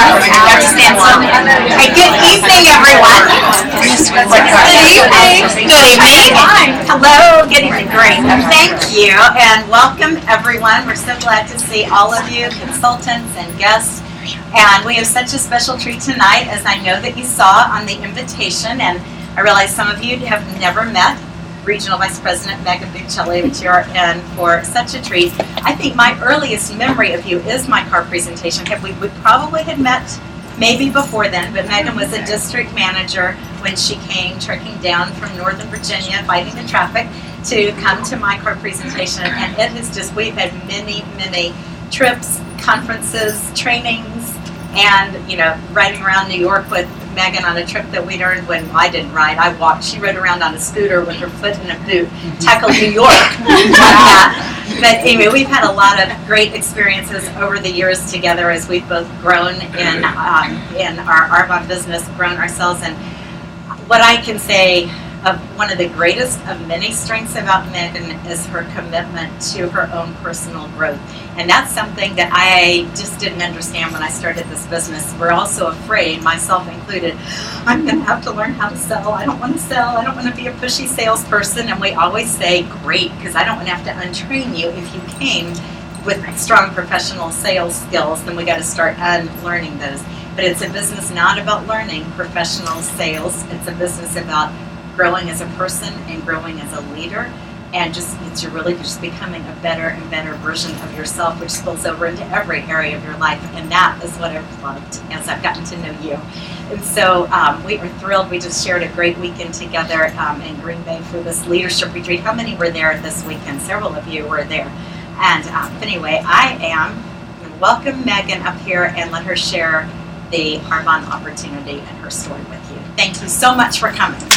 Hey, good evening, everyone. Good evening. Hello. Good evening. Great. Thank you, and welcome, everyone. We're so glad to see all of you, consultants and guests. And we have such a special treat tonight, as I know that you saw on the invitation. And I realize some of you have never met Regional Vice President Megan Bucelli, which you're in for such a treat. I think my earliest memory of you is my car presentation. We probably had met maybe before then, but Megan was a district manager when she came trekking down from Northern Virginia, fighting the traffic, to come to my car presentation. And it has just, we've had many, many trips, conferences, trainings, and, riding around New York with Megan on a trip that we'd earned when I didn't ride. I walked. She rode around on a scooter with her foot in a boot, tackled New York. But anyway, we've had a lot of great experiences over the years together as we've both grown in our Arbonne business, grown ourselves. And what I can say of one of the greatest of many strengths about Megan is her commitment to her own personal growth. And that's something that I just didn't understand when I started this business. We're also afraid, myself included, I'm going to have to learn how to sell. I don't want to sell. I don't want to be a pushy salesperson. And we always say, great, because I don't want to have to untrain you. If you came with strong professional sales skills, then we got to start unlearning those. But it's a business not about learning professional sales. It's a business about growing as a person and growing as a leader, and you're really just becoming a better and better version of yourself, which spills over into every area of your life. And that is what I've loved as I've gotten to know you. And so we are thrilled. We just shared a great weekend together in Green Bay for this leadership retreat. How many were there this weekend? Several of you were there. And anyway, I am going to welcome Megan up here and let her share the Arbonne opportunity and her story with you. Thank you so much for coming. Did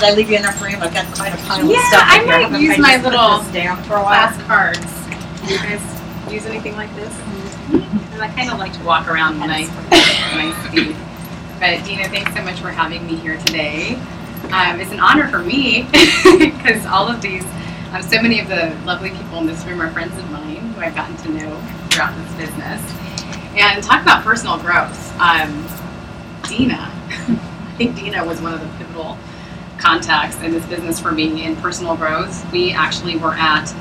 I leave you enough room? I've got quite a pile of stuff. I might use my little class cards. Do you guys use anything like this? And I kind of like to walk around when I speak. But Dina, thanks so much for having me here today. It's an honor for me because all of these, so many of the lovely people in this room are friends of mine who I've gotten to know throughout this business. And talk about personal growth. Dina, I think Dina was one of the pivotal contacts in this business for me in personal growth. We actually were at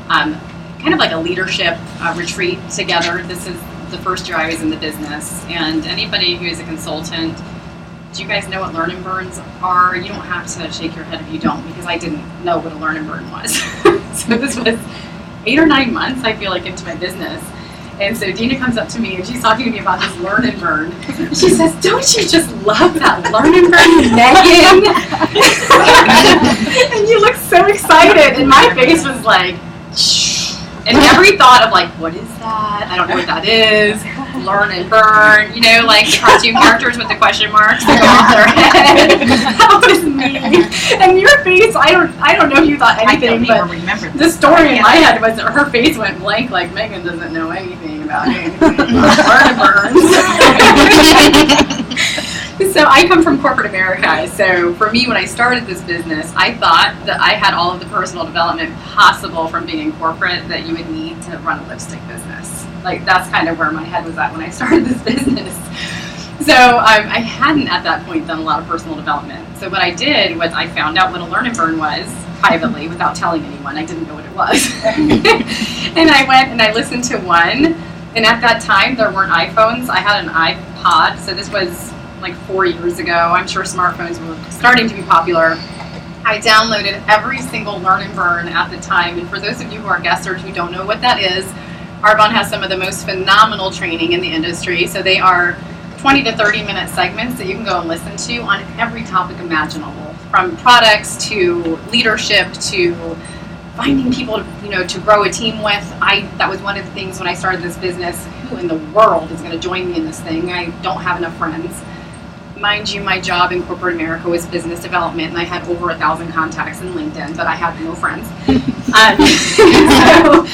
kind of like a leadership retreat together. This is the first year I was in the business. And anybody who is a consultant, do you guys know what learn and burns are? You don't have to shake your head if you don't, because I didn't know what a learn and burn was. So this was 8 or 9 months, I feel like, into my business. And so Dina comes up to me and she's talking to me about this learn and burn. She says, "Don't you just love that learn and burn, Megan?" And you look so excited. And my face was like, shh. And every thought of like, what is that? I don't know what that is. Learn and burn, like the cartoon characters with the question marks that go off their head. That was me. And your face, I don't know if you thought anything, but the story in my head was that her face went blank, like Megan doesn't know anything about anything. Learn and burns. So I come from corporate America. So for me, when I started this business, I thought that I had all of the personal development possible from being in corporate that you would need to run a lipstick business. Like, that's kind of where my head was at when I started this business. So I hadn't at that point done a lot of personal development. So what I did was I found out what a learn and burn was privately without telling anyone. I didn't know what it was. And I went and I listened to one. And at that time, there weren't iPhones. I had an iPod. So this was like 4 years ago. I'm sure smartphones were starting to be popular. I downloaded every single learn and burn at the time. And for those of you who are guesters who don't know what that is, Arbonne has some of the most phenomenal training in the industry. So they are 20 to 30 minute segments that you can go and listen to on every topic imaginable, from products to leadership to finding people to grow a team with. That was one of the things when I started this business. Who in the world is going to join me in this thing? I don't have enough friends. Mind you, my job in corporate America was business development, and I had over 1,000 contacts in LinkedIn, but I had no friends. So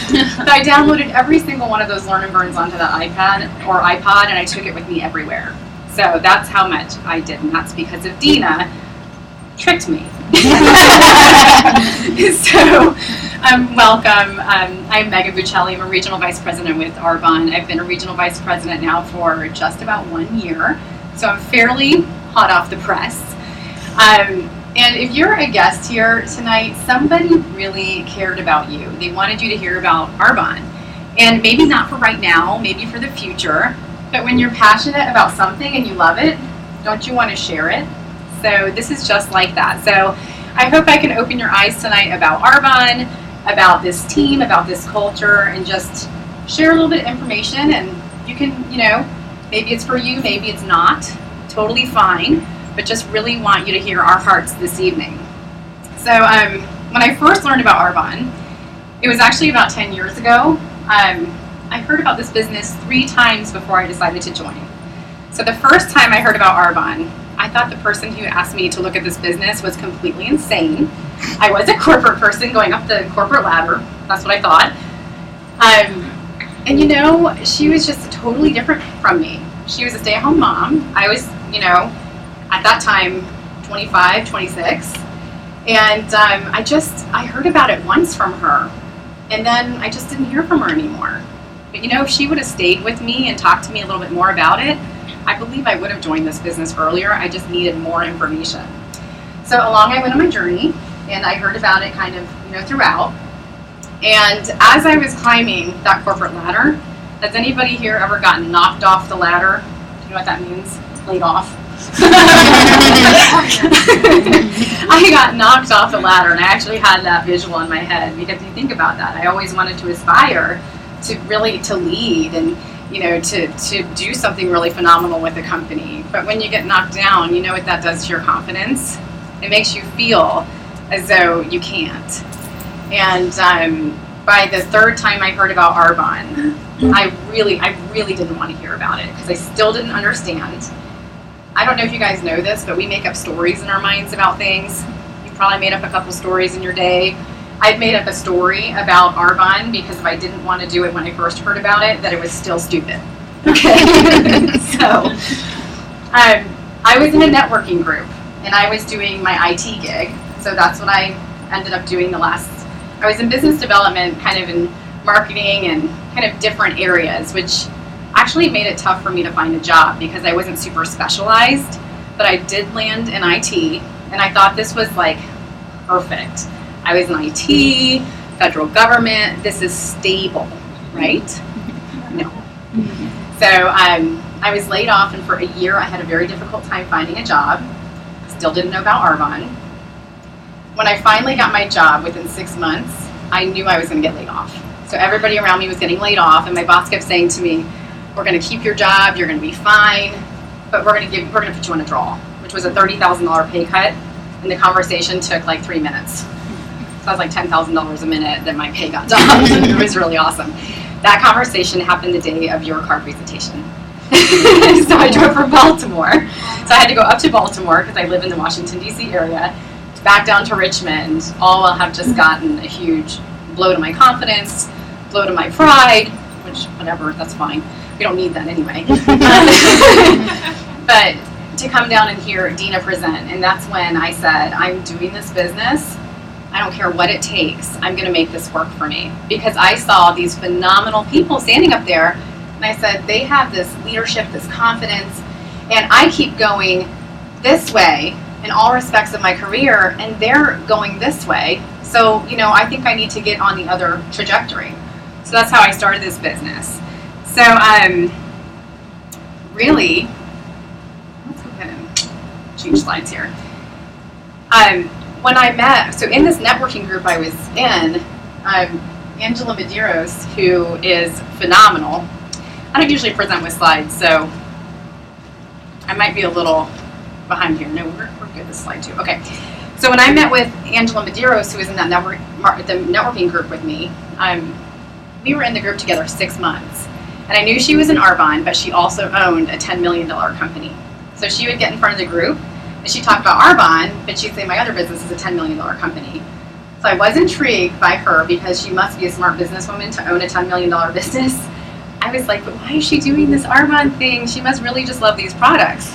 I downloaded every single one of those learn and burns onto that iPad or iPod, and I took it with me everywhere. So that's how much I did, and that's because of Dina tricked me. So Welcome. I'm Megan Bucelli. I'm a Regional Vice President with Arbonne. I've been a Regional Vice President now for just about 1 year, so I'm fairly hot off the press. And if you're a guest here tonight, somebody really cared about you. They wanted you to hear about Arbonne. And maybe not for right now, maybe for the future, but when you're passionate about something and you love it, don't you want to share it? So this is just like that. So I hope I can open your eyes tonight about Arbonne, about this team, about this culture, and just share a little bit of information. And you can, maybe it's for you, maybe it's not, totally fine, but just really want you to hear our hearts this evening. So when I first learned about Arbonne, it was actually about 10 years ago. I heard about this business 3 times before I decided to join. So the first time I heard about Arbonne, I thought the person who asked me to look at this business was completely insane. I was a corporate person going up the corporate ladder. That's what I thought. And she was just totally different from me. She was a stay-at-home mom. I was, at that time, 25, 26. And I heard about it once from her. And then I just didn't hear from her anymore. But if she would have stayed with me and talked to me a little bit more about it, I believe I would have joined this business earlier. I just needed more information. So along I went on my journey, and I heard about it kind of, throughout. And as I was climbing that corporate ladder, has anybody here ever gotten knocked off the ladder? Do you know what that means? Laid off. I got knocked off the ladder, and I actually had that visual in my head, because you think about that. I always wanted to aspire to really lead and to do something really phenomenal with the company. But when you get knocked down, you know what that does to your confidence. It makes you feel as though you can't. And by the 3rd time I heard about Arbonne, I really didn't want to hear about it, because I still didn't understand. I don't know if you guys know this, but we make up stories in our minds about things. You've probably made up a couple stories in your day. I'd made up a story about Arbonne because if I didn't want to do it when I first heard about it, that it was still stupid. Okay? So, I was in a networking group, and I was doing my IT gig. So that's what I ended up doing I was in business development, kind of in marketing and kind of different areas, which actually made it tough for me to find a job because I wasn't super specialized, but I did land in IT, and I thought this was like perfect. I was in IT, federal government, this is stable, right? No. So I was laid off, and for a year I had a very difficult time finding a job. Still didn't know about Arbonne. When I finally got my job within 6 months, I knew I was going to get laid off. So everybody around me was getting laid off, and my boss kept saying to me, "We're going to keep your job, you're going to be fine, but we're going to put you on a draw," which was a $30,000 pay cut, and the conversation took like 3 minutes. So that was like $10,000 a minute that my pay got done. It was really awesome. That conversation happened the day of your car presentation. So I drove from Baltimore. So I had to go up to Baltimore because I live in the Washington, D.C. area, back down to Richmond, all while have just gotten a huge blow to my confidence, blow to my pride, which, whatever, that's fine. We don't need that anyway. But to come down and hear Dina present, and that's when I said, I'm doing this business. I don't care what it takes. I'm going to make this work for me. Because I saw these phenomenal people standing up there, and I said, they have this leadership, this confidence, and I keep going this way in all respects of my career, and they're going this way. So, I think I need to get on the other trajectory. So that's how I started this business. So, really, let's go ahead and change slides here. When I met, so in this networking group I was in, Angela Medeiros, who is phenomenal. I don't usually present with slides, so I might be a little behind here. No, we're good this slide too. Okay. So when I met with Angela Medeiros, who was in that the networking group with me, we were in the group together 6 months. And I knew she was in Arbonne, but she also owned a $10 million company. So she would get in front of the group, and she'd talk about Arbonne, but she'd say, my other business is a $10 million company. So I was intrigued by her because she must be a smart businesswoman to own a $10 million business. I was like, but why is she doing this Arbonne thing? She must really just love these products.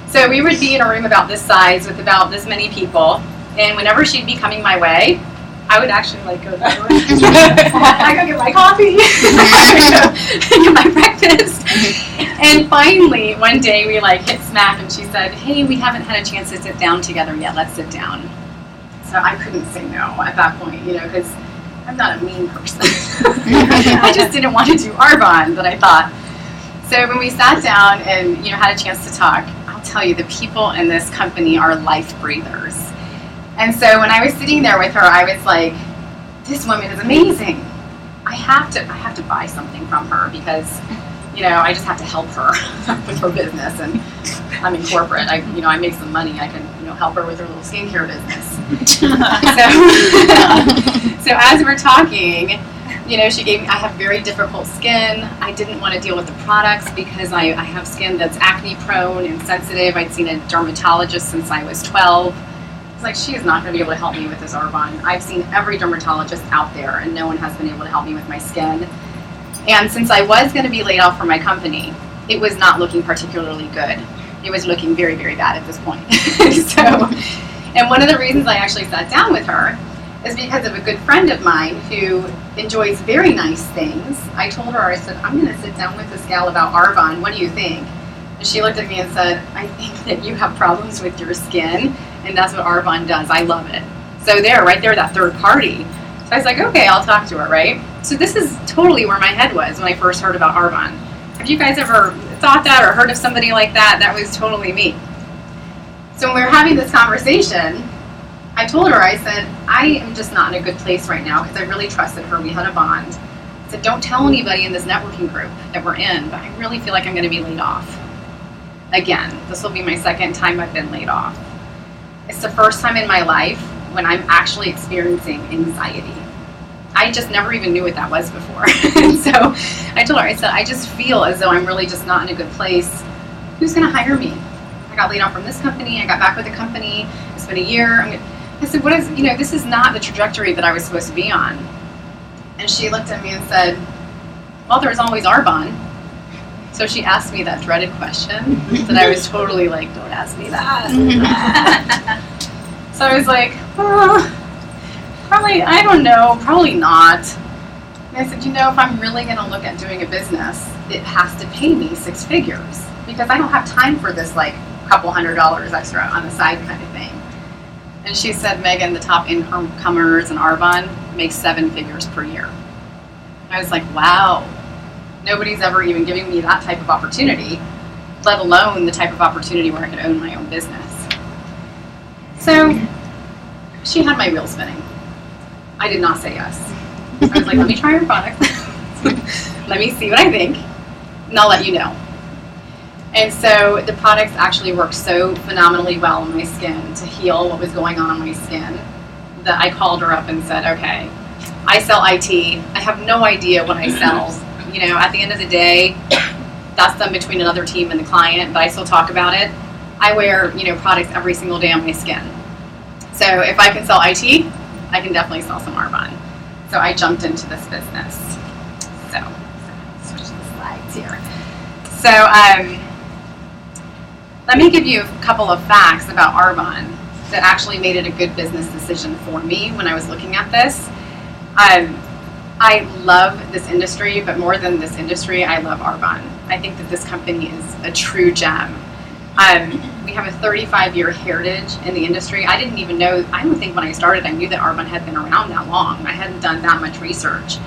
So we would be in a room about this size with about this many people, and whenever she'd be coming my way, I would actually like go there. I go get my coffee, I go get my breakfast. And finally, one day we like hit smack and she said, hey, we haven't had a chance to sit down together yet, let's sit down. So I couldn't say no at that point, you know, because I'm not a mean person. I just didn't want to do Arbonne, but I thought. So when we sat down and, you know, had a chance to talk, I'll tell you, the people in this company are life breathers. And so when I was sitting there with her, I was like, this woman is amazing. I have to buy something from her because, you know, I just have to help her with her business. And I'm in corporate. I make some money. I can, you know, help her with her little skincare business. So as we're talking, you know, I have very difficult skin. I didn't want to deal with the products because I have skin that's acne prone and sensitive. I'd seen a dermatologist since I was 12. It's like, she is not going to be able to help me with this Arbonne. I've seen every dermatologist out there and no one has been able to help me with my skin. And since I was going to be laid off from my company, it was not looking particularly good. It was looking very, very bad at this point. And one of the reasons I actually sat down with her is because of a good friend of mine who enjoys very nice things. I told her, I said, I'm going to sit down with this gal about Arbonne. What do you think? And she looked at me and said, I think that you have problems with your skin, and that's what Arbonne does. I love it. So right there, that third party. So I was like, okay, I'll talk to her, right? So this is totally where my head was when I first heard about Arbonne. Have you guys ever thought that or heard of somebody like that? That was totally me. So when we were having this conversation, I told her, I said, I am just not in a good place right now because I really trusted her. We had a bond. I said, don't tell anybody in this networking group that we're in, but I really feel like I'm going to be laid off. Again, this will be my second time I've been laid off. It's the first time in my life when I'm actually experiencing anxiety. I just never even knew what that was before. So I told her, I said, I just feel as though I'm really just not in a good place. Who's going to hire me? I got laid off from this company. I got back with the company. It's been a year. I said, this is not the trajectory that I was supposed to be on. And she looked at me and said, well, there's always Arbonne. So she asked me that dreaded question that I was totally like, don't ask me that. So I was like, probably, I don't know, probably not. And I said, if I'm really going to look at doing a business, it has to pay me 6 figures because I don't have time for this like couple $100 extra on the side kind of thing. And she said, Megan, the top incomers in Arbonne make 7 figures per year. I was like, wow, nobody's ever even giving me that type of opportunity, let alone the type of opportunity where I could own my own business. So she had my wheels spinning. I did not say yes. I was like, let me try your product. Let me see what I think, and I'll let you know. And so the products actually worked so phenomenally well on my skin to heal what was going on my skin that I called her up and said, okay, I sell IT. I have no idea what I sell. At the end of the day, that's done between another team and the client, but I still talk about it. I wear, products every single day on my skin. So if I can sell IT, I can definitely sell some Arbonne. So I jumped into this business. So switch the slides here. So let me give you a couple of facts about Arbonne that actually made it a good business decision for me when I was looking at this. I love this industry, but more than this industry, I love Arbonne. I think that this company is a true gem. We have a 35-year heritage in the industry. I didn't even know, I don't think when I started I knew that Arbonne had been around that long. I hadn't done that much research.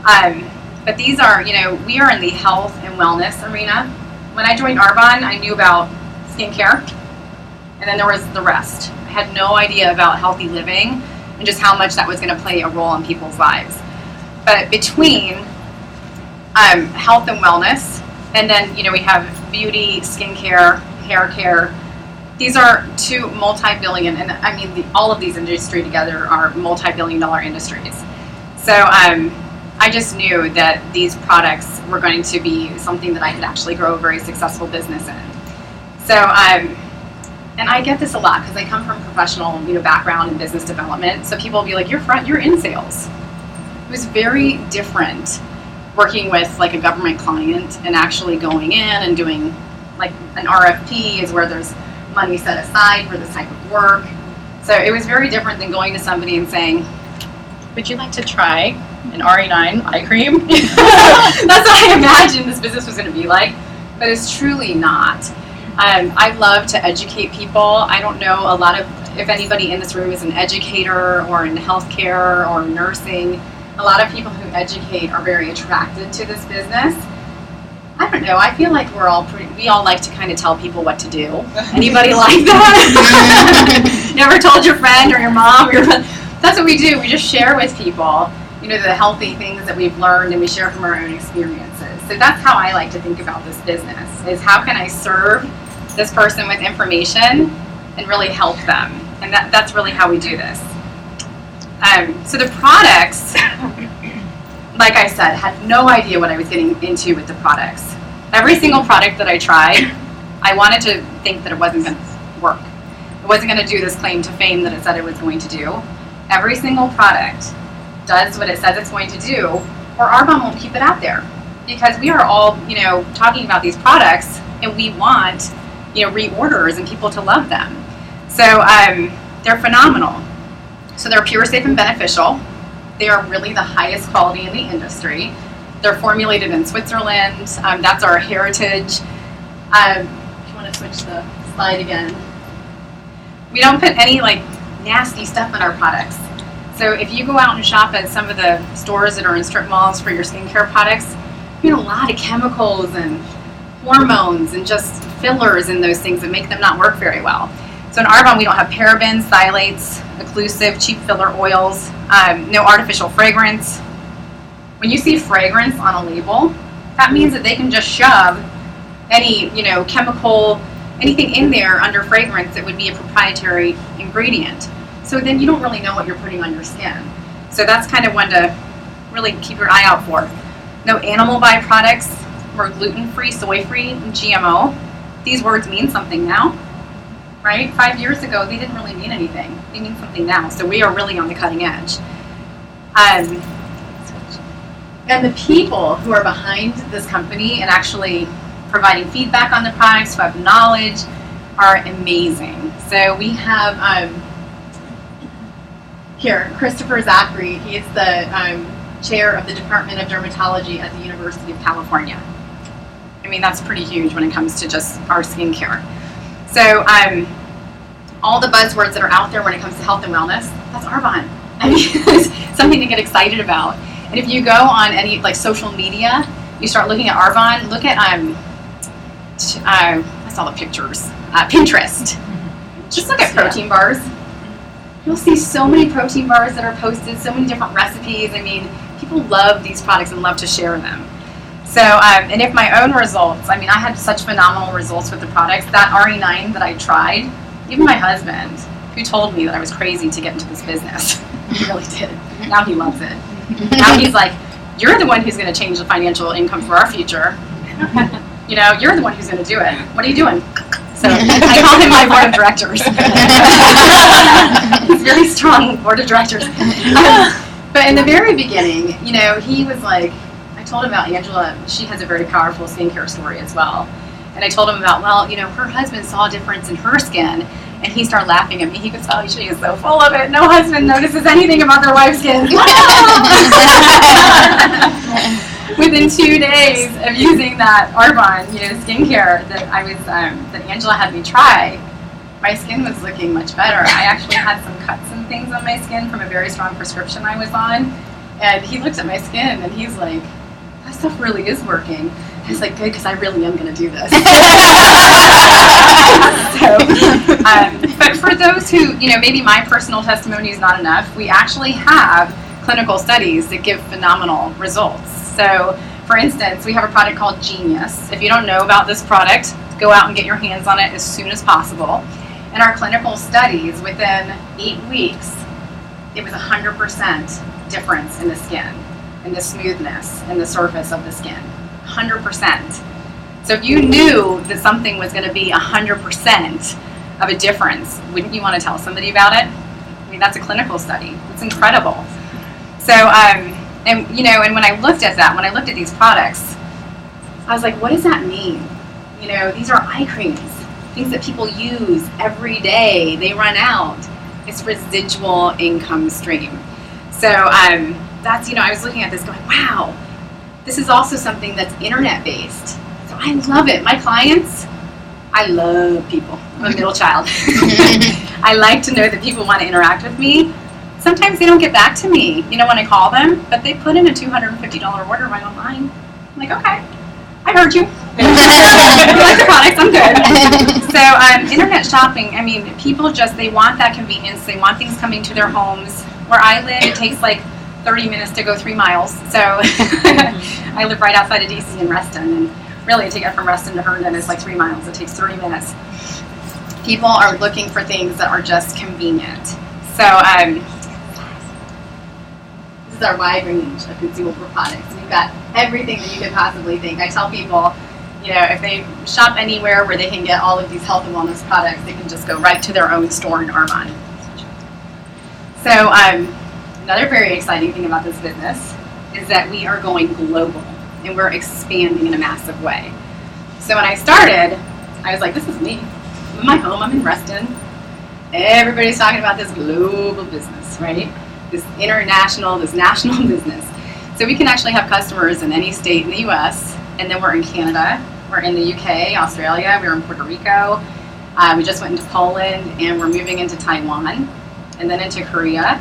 But these are, we are in the health and wellness arena. When I joined Arbonne, I knew about skincare, and then there was the rest. I had no idea about healthy living and just how much that was going to play a role in people's lives. But between health and wellness, and then we have beauty, skincare, hair care. These are 2 multi-billion, and I mean all of these industries together are multi-billion-dollar industries. So I just knew that these products were going to be something that I could actually grow a very successful business in. So and I get this a lot because I come from a professional background in business development. So people will be like, you're in sales. It was very different working with like a government client and actually going in and doing like an RFP is where there's money set aside for this type of work. So it was very different than going to somebody and saying, Would you like to try an RE9 eye cream? That's what I imagined this business was going to be like, but it's truly not. I love to educate people. I don't know a lot of, if anybody in this room is an educator or in healthcare or nursing. A lot of people who educate are very attracted to this business. I don't know, I feel like we all like to kind of tell people what to do. Anybody like that? You ever told your friend or your mom? That's what we do. We just share with people, the healthy things that we've learned, and we share from our own experiences. So that's how I like to think about this business, is how can I serve this person with information and really help them. And that's really how we do this. So the products, like I said, had no idea what I was getting into with the products. Every single product that I tried, I wanted to think that it wasn't going to work. It wasn't going to do this claim to fame that it said it was going to do. Every single product does what it says it's going to do, or Arbonne won't keep it out there. Because we are all, talking about these products, and we want, reorders and people to love them. So they're phenomenal. So they're pure, safe, and beneficial. They are really the highest quality in the industry. They're formulated in Switzerland. That's our heritage. If you want to switch the slide again. We don't put any nasty stuff in our products. So if you go out and shop at some of the stores that are in strip malls for your skincare products, you get a lot of chemicals and hormones and just fillers and those things that make them not work very well. So in Arbonne, we don't have parabens, phthalates, occlusive, cheap filler oils, no artificial fragrance. When you see fragrance on a label, that means that they can just shove any, chemical, anything in there under fragrance that would be a proprietary ingredient. So then you don't really know what you're putting on your skin. So that's kind of one to really keep your eye out for. No animal byproducts. We're gluten-free, soy-free, and GMO. These words mean something now, right? 5 years ago, they didn't really mean anything. They mean something now. So we are really on the cutting edge. And the people who are behind this company and actually providing feedback on the products, who have knowledge, are amazing. So we have here, Christopher Zachary. He is the chair of the Department of Dermatology at the University of California. I mean, that's pretty huge when it comes to just our skincare. So all the buzzwords that are out there when it comes to health and wellness, that's Arbonne. I mean, it's something to get excited about. And if you go on any social media, you start looking at Arbonne, look at I saw the pictures, Pinterest. Just look at protein bars. You'll see so many protein bars that are posted, so many different recipes. I mean, people love these products and love to share them. So, and if my own results, I had such phenomenal results with the products. That RE9 that I tried, even my husband, who told me that I was crazy to get into this business, he really did. Now he loves it. Now he's like, you're the one who's going to change the financial income for our future. You're the one who's going to do it. What are you doing? So I call him my board of directors. He's very strong board of directors. But in the very beginning, he was like, I told him about Angela. She has a very powerful skincare story as well. And I told him about, her husband saw a difference in her skin. And he started laughing at me. He goes, oh, she is so full of it. No husband notices anything about their wife's skin. Within 2 days of using that Arbonne, skincare that that Angela had me try, my skin was looking much better. I actually had some cuts and things on my skin from a very strong prescription I was on. And he looked at my skin and he's like, that stuff really is working. I was like, good, because I really am going to do this. But for those who, maybe my personal testimony is not enough, we actually have clinical studies that give phenomenal results. So, for instance, we have a product called Genius. If you don't know about this product, go out and get your hands on it as soon as possible. In our clinical studies, within 8 weeks, it was 100% difference in the skin, in the smoothness, and the surface of the skin. 100%. So if you knew that something was going to be 100% of a difference, wouldn't you want to tell somebody about it? I mean, that's a clinical study. It's incredible. So, and when I looked at that, when I looked at these products, I was like, what does that mean? These are eye creams, things that people use every day. They run out. It's residual income stream. So that's, I was looking at this going, wow, this is also something that's internet-based. So I love it. My clients, I love people. I'm a middle child. I like to know that people want to interact with me. Sometimes they don't get back to me, when I call them, but they put in a $250 order right online. I'm like, okay, I heard you. You like the products, I'm good. So internet shopping, people they want that convenience. They want things coming to their homes. Where I live, it takes like 30 minutes to go 3 miles. So I live right outside of DC in Reston, and really to get from Reston to Herndon is like 3 miles. It takes 30 minutes. People are looking for things that are just convenient. So this is our wide range of consumable products. We've got everything that you could possibly think. I tell people, if they shop anywhere where they can get all of these health and wellness products, they can just go right to their own store in Arbonne. So another very exciting thing about this business is that we are going global and we're expanding in a massive way. So when I started, I was like, this is me. I'm in my home, I'm in Reston. Everybody's talking about this global business, right? This international, this national business. So we can actually have customers in any state in the US, and then we're in Canada, we're in the UK, Australia, we're in Puerto Rico, we just went into Poland, and we're moving into Taiwan, and then into Korea.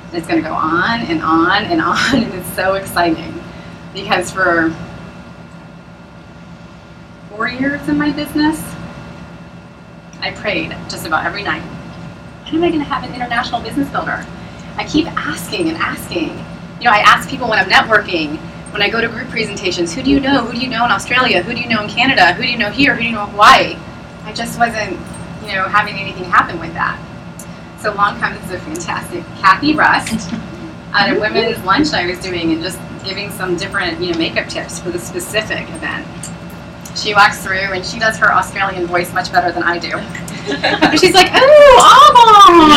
And it's going to go on and on and on, and it's so exciting because for 4 years in my business, I prayed just about every night, when am I going to have an international business builder? I keep asking and asking. I ask people when I'm networking, when I go to group presentations, who do you know? Who do you know in Australia? Who do you know in Canada? Who do you know here? Who do you know in Hawaii? I just wasn't, having anything happen with that. So along comes a fantastic Kathy Rust at a women's lunch I was doing and just giving some different, makeup tips for the specific event. She walks through and she does her Australian voice much better than I do. And she's like, oh, Arbonne!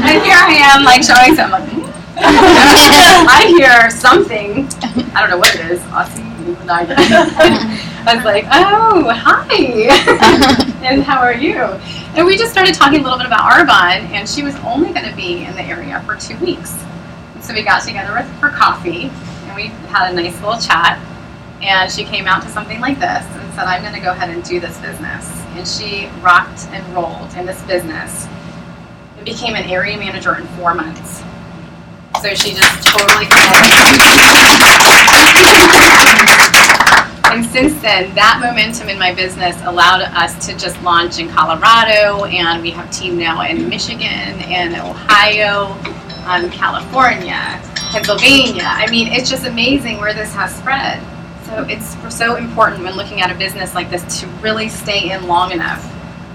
And here I am, like, showing something. I hear something, I don't know what it is, Aussie. I was like, oh, hi, and how are you? And we just started talking a little bit about Arbonne, and she was only going to be in the area for 2 weeks. And so we got together for coffee, and we had a nice little chat, and she came out to something like this and said, I'm going to go ahead and do this business. And she rocked and rolled in this business. It became an area manager in 4 months. So she just totally And since then, that momentum in my business allowed us to just launch in Colorado, and we have team now in Michigan and Ohio, California, Pennsylvania. It's just amazing where this has spread. So it's so important when looking at a business like this to really stay in long enough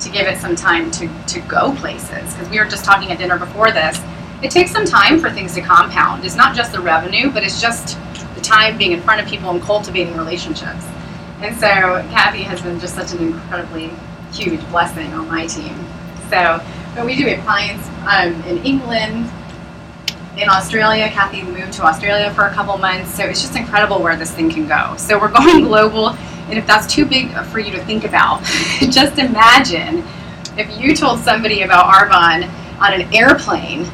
to give it some time to go places. Because we were just talking at dinner before this, it takes some time for things to compound. It's not just the revenue, but it's just the time being in front of people and cultivating relationships. And so Kathy has been just such an incredibly huge blessing on my team. So, but we do have clients in England, in Australia. Kathy moved to Australia for a couple months, so it's just incredible where this thing can go. So we're going global, and if that's too big for you to think about, just imagine if you told somebody about Arbonne on an airplane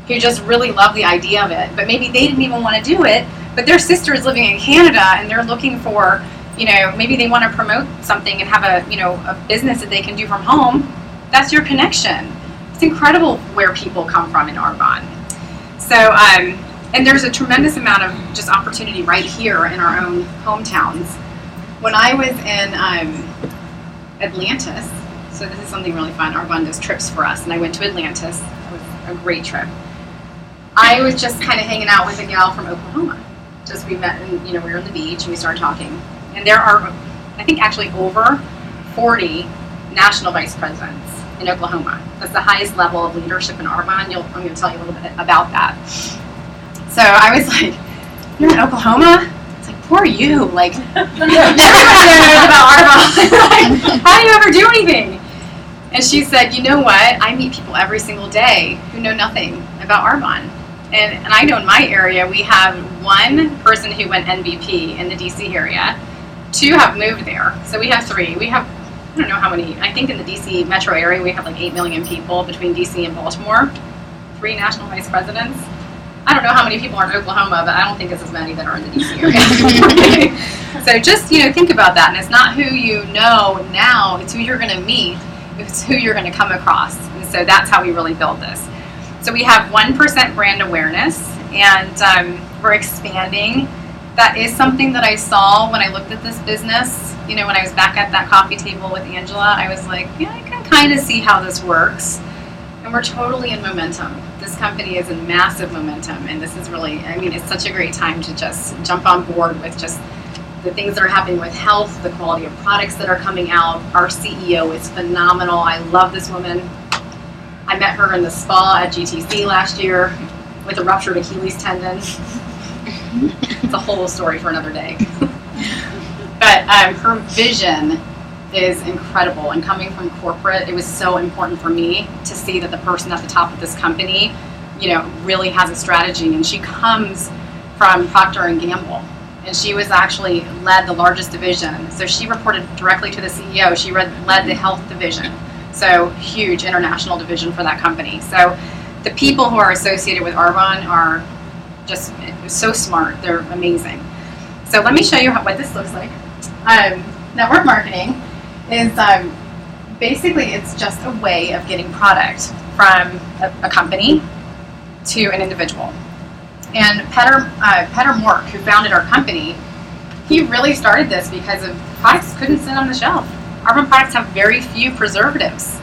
who just really loved the idea of it, but maybe they didn't even want to do it, but their sister is living in Canada and they're looking for, maybe they want to promote something and have a business that they can do from home. That's your connection. It's incredible where people come from in Arbonne. So, and there's a tremendous amount of just opportunity right here in our own hometowns. When I was in Atlantis, so this is something really fun, Arbonne does trips for us, and I went to Atlantis. It was a great trip. I was just kind of hanging out with a gal from Oklahoma. Just we met and we were on the beach and we started talking. And there are, I think actually over 40 national vice presidents in Oklahoma. That's the highest level of leadership in Arbonne. I'm going to tell you a little bit about that. So I was like, you're in Oklahoma? It's like, poor you. Like, everybody knows about Arbonne. Like, how do you ever do anything? And she said, you know what? I meet people every single day who know nothing about Arbonne. And I know in my area, we have 1 person who went NVP in the DC area. 2 have moved there. So we have 3. We have, I don't know how many, I think in the DC metro area, we have like 8 million people between DC and Baltimore. 3 national vice presidents. I don't know how many people are in Oklahoma, but I don't think it's as many that are in the DC area. So just, think about that. And it's not who you know now, it's who you're going to meet. It's who you're going to come across. And so that's how we really build this. So we have 1% brand awareness, and we're expanding. That is something that I saw when I looked at this business. When I was back at that coffee table with Angela, I was like, I can kind of see how this works. And we're totally in momentum. This company is in massive momentum, and this is really, it's such a great time to just jump on board with just the things that are happening with health, the quality of products that are coming out. Our CEO is phenomenal. I love this woman. I met her in the spa at GTC last year with a ruptured Achilles tendon. It's a whole story for another day. But her vision is incredible, and coming from corporate, it was so important for me to see that the person at the top of this company, really has a strategy. And she comes from Procter & Gamble, and she was actually led the largest division. So she reported directly to the CEO. She led the health division, so huge international division for that company. So the people who are associated with Arbonne are just so smart. They're amazing. So let me show you what this looks like. Network marketing is basically, it's just a way of getting product from a company to an individual. And Peter Mork, who founded our company, he really started this because of products couldn't sit on the shelf. Arbonne products have very few preservatives.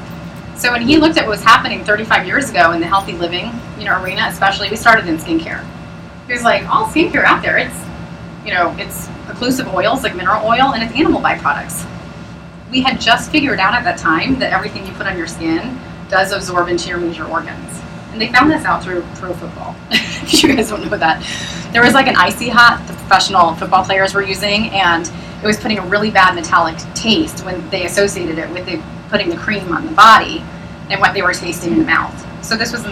So when he looked at what was happening 35 years ago in the healthy living arena, especially, we started in skincare. He was like, all skincare out there, it's occlusive oils like mineral oil, and it's animal byproducts. We had just figured out at that time that everything you put on your skin does absorb into your major organs. And they found this out through pro football. If you guys don't know that. There was like an icy hot the professional football players were using, and it was putting a really bad metallic taste when they associated it with putting the cream on the body and what they were tasting in the mouth. So this was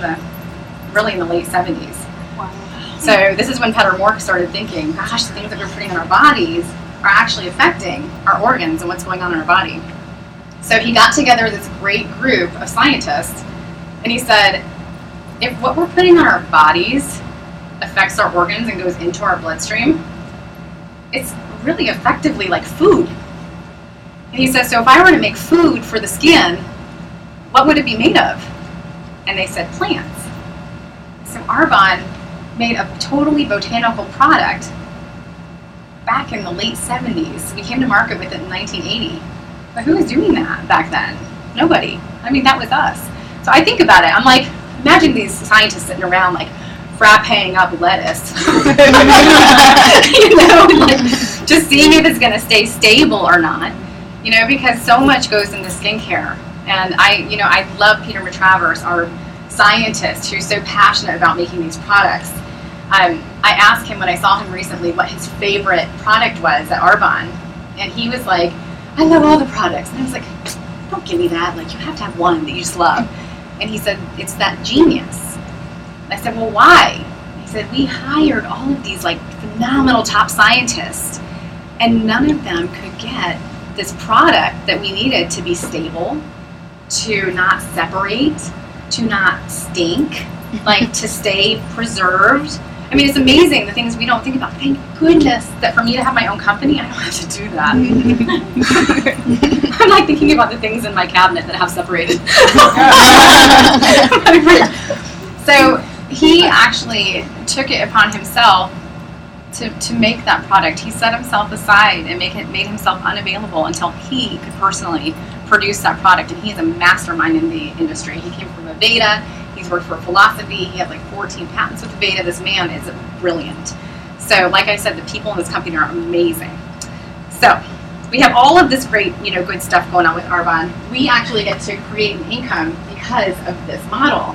really in the late 70s. Wow. So this is when Peter Mork started thinking, gosh, the things that we're putting on our bodies are actually affecting our organs and what's going on in our body. So he got together this great group of scientists, and he said, if what we're putting on our bodies affects our organs and goes into our bloodstream, it's really effectively like food. And he says, so if I were to make food for the skin, what would it be made of? And they said plants. So Arbonne made a totally botanical product back in the late 70s. We came to market with it in 1980. But who was doing that back then? Nobody. That was us. So I think about it. I'm like, imagine these scientists sitting around like frappeing up lettuce. Just seeing if it's going to stay stable or not. Because so much goes into skincare. And I love Peter Matravers, our scientist, who's so passionate about making these products. I asked him when I saw him recently what his favorite product was at Arbonne, and he was like, I love all the products. And I was like, don't give me that. Like, you have to have one that you just love. And he said, it's that genius. And I said, well, why? He said, we hired all of these like phenomenal top scientists, and none of them could get this product that we needed to be stable, to not separate, to not stink, like to stay preserved. It's amazing the things we don't think about. Thank goodness that for me to have my own company, I don't have to do that. I'm like thinking about the things in my cabinet that have separated. So he actually took it upon himself to make that product. He set himself aside and made himself unavailable until he could personally produce that product. And he is a mastermind in the industry. He came from Aveda. He's worked for Philosophy. He has like 14 patents with Aveda. This man is brilliant. So like I said, the people in this company are amazing. So we have all of this great, good stuff going on with Arbonne. We actually get to create an income because of this model,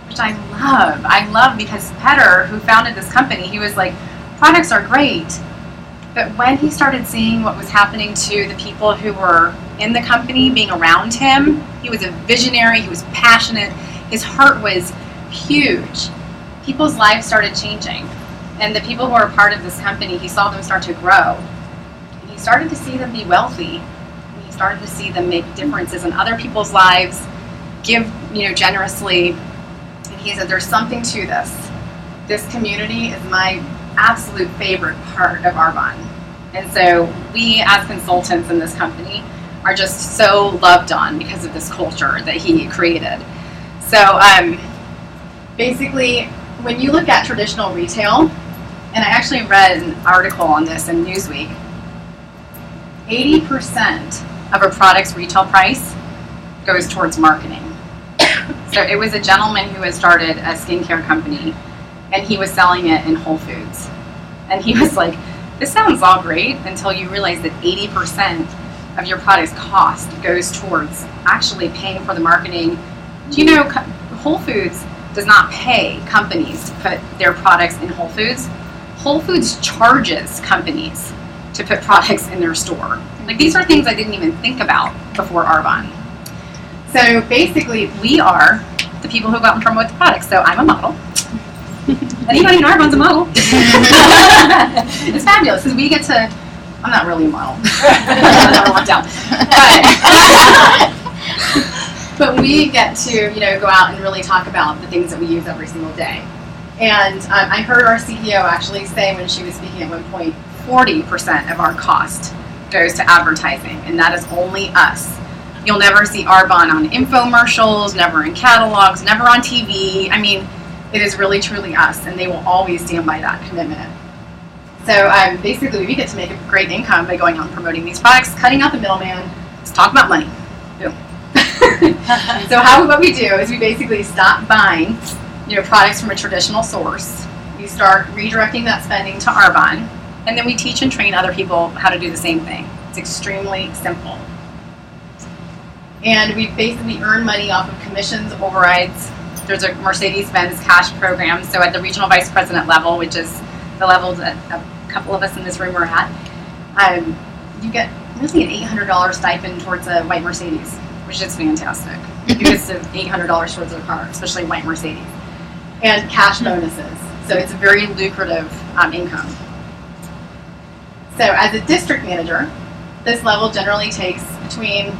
which I love. I love because Peter, who founded this company, he was like, products are great. But when he started seeing what was happening to the people who were in the company, being around him, he was a visionary, he was passionate, his heart was huge. People's lives started changing. And the people who are part of this company, he saw them start to grow. And he started to see them be wealthy. And he started to see them make differences in other people's lives, give, generously. And is that there's something to this. This community is my absolute favorite part of Arbonne. And so we as consultants in this company are just so loved on because of this culture that he created. So basically, when you look at traditional retail, and I actually read an article on this in Newsweek, 80% of a product's retail price goes towards marketing. So it was a gentleman who had started a skincare company, and he was selling it in Whole Foods. And he was like, this sounds all great until you realize that 80% of your product's cost goes towards actually paying for the marketing. Do you know Whole Foods does not pay companies to put their products in Whole Foods? Whole Foods charges companies to put products in their store. Like, these are things I didn't even think about before Arbonne. So basically, we are the people who go out and promote the products. So I'm a model. Anybody in Arbonne's a model. It's fabulous because we get to, I'm not really a model. I never walked out. But we get to, go out and really talk about the things that we use every single day. And I heard our CEO actually say when she was speaking at one point, 40% of our cost goes to advertising, and that is only us. You'll never see Arbonne on infomercials, never in catalogs, never on TV. I mean, it is really, truly us, and they will always stand by that commitment. So basically, we get to make a great income by going out and promoting these products, cutting out the middleman. Let's talk about money. Boom. So what we do is we basically stop buying, products from a traditional source. We start redirecting that spending to Arbonne, and then we teach and train other people how to do the same thing. It's extremely simple. And we basically earn money off of commissions, overrides. There's a Mercedes-Benz cash program. So at the regional vice president level, which is the level that a couple of us in this room are at, you get really an $800 stipend towards a white Mercedes, which is fantastic. Because it's $800 towards a car, especially a white Mercedes. And cash bonuses. So it's a very lucrative income. So as a district manager, this level generally takes between,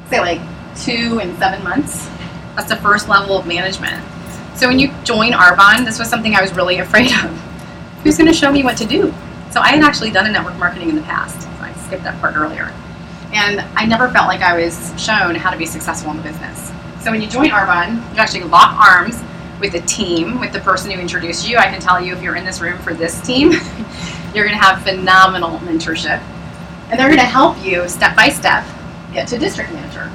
say, like 2 and 7 months. That's the first level of management. So when you join Arbonne, this was something I was really afraid of. Who's going to show me what to do? So I had actually done a network marketing in the past. So I skipped that part earlier. And I never felt like I was shown how to be successful in the business. So when you join Arbonne, you actually lock arms with a team, with the person who introduced you. I can tell you, if you're in this room for this team, you're going to have phenomenal mentorship. And they're going to help you step by step get to district manager.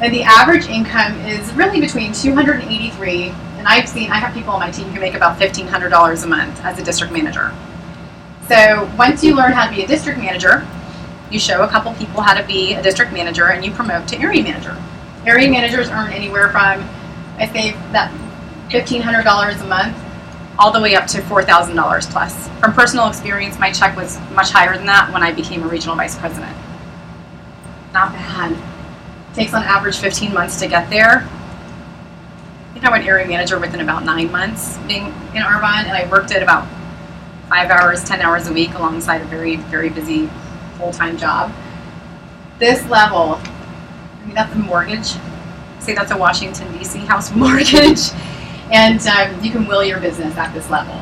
And the average income is really between $283, and I have people on my team who make about $1,500 a month as a district manager. So once you learn how to be a district manager, you show a couple people how to be a district manager, and you promote to area manager. Area managers earn anywhere from, I say, that $1,500 a month all the way up to $4,000 plus. From personal experience, my check was much higher than that when I became a regional vice president. Not bad. Takes on average 15 months to get there. I think I went area manager within about 9 months being in Arbonne, and I worked at about 5 hours, 10 hours a week alongside a very, very busy full-time job. This level, that's a mortgage. Say that's a Washington, D.C. house mortgage. And you can will your business at this level.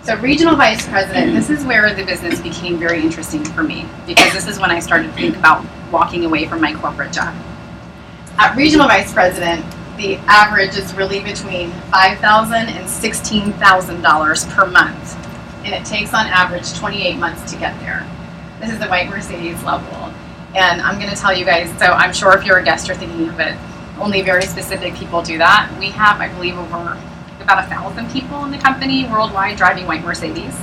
So regional vice president, this is where the business became very interesting for me, because this is when I started to think about walking away from my corporate job. At regional vice president, the average is really between $5,000 and $16,000 per month. And it takes on average 28 months to get there. This is the white Mercedes level. And I'm going to tell you guys, so I'm sure if you're a guest, you're thinking of it. Only very specific people do that. We have, I believe, over about 1,000 people in the company worldwide driving white Mercedes.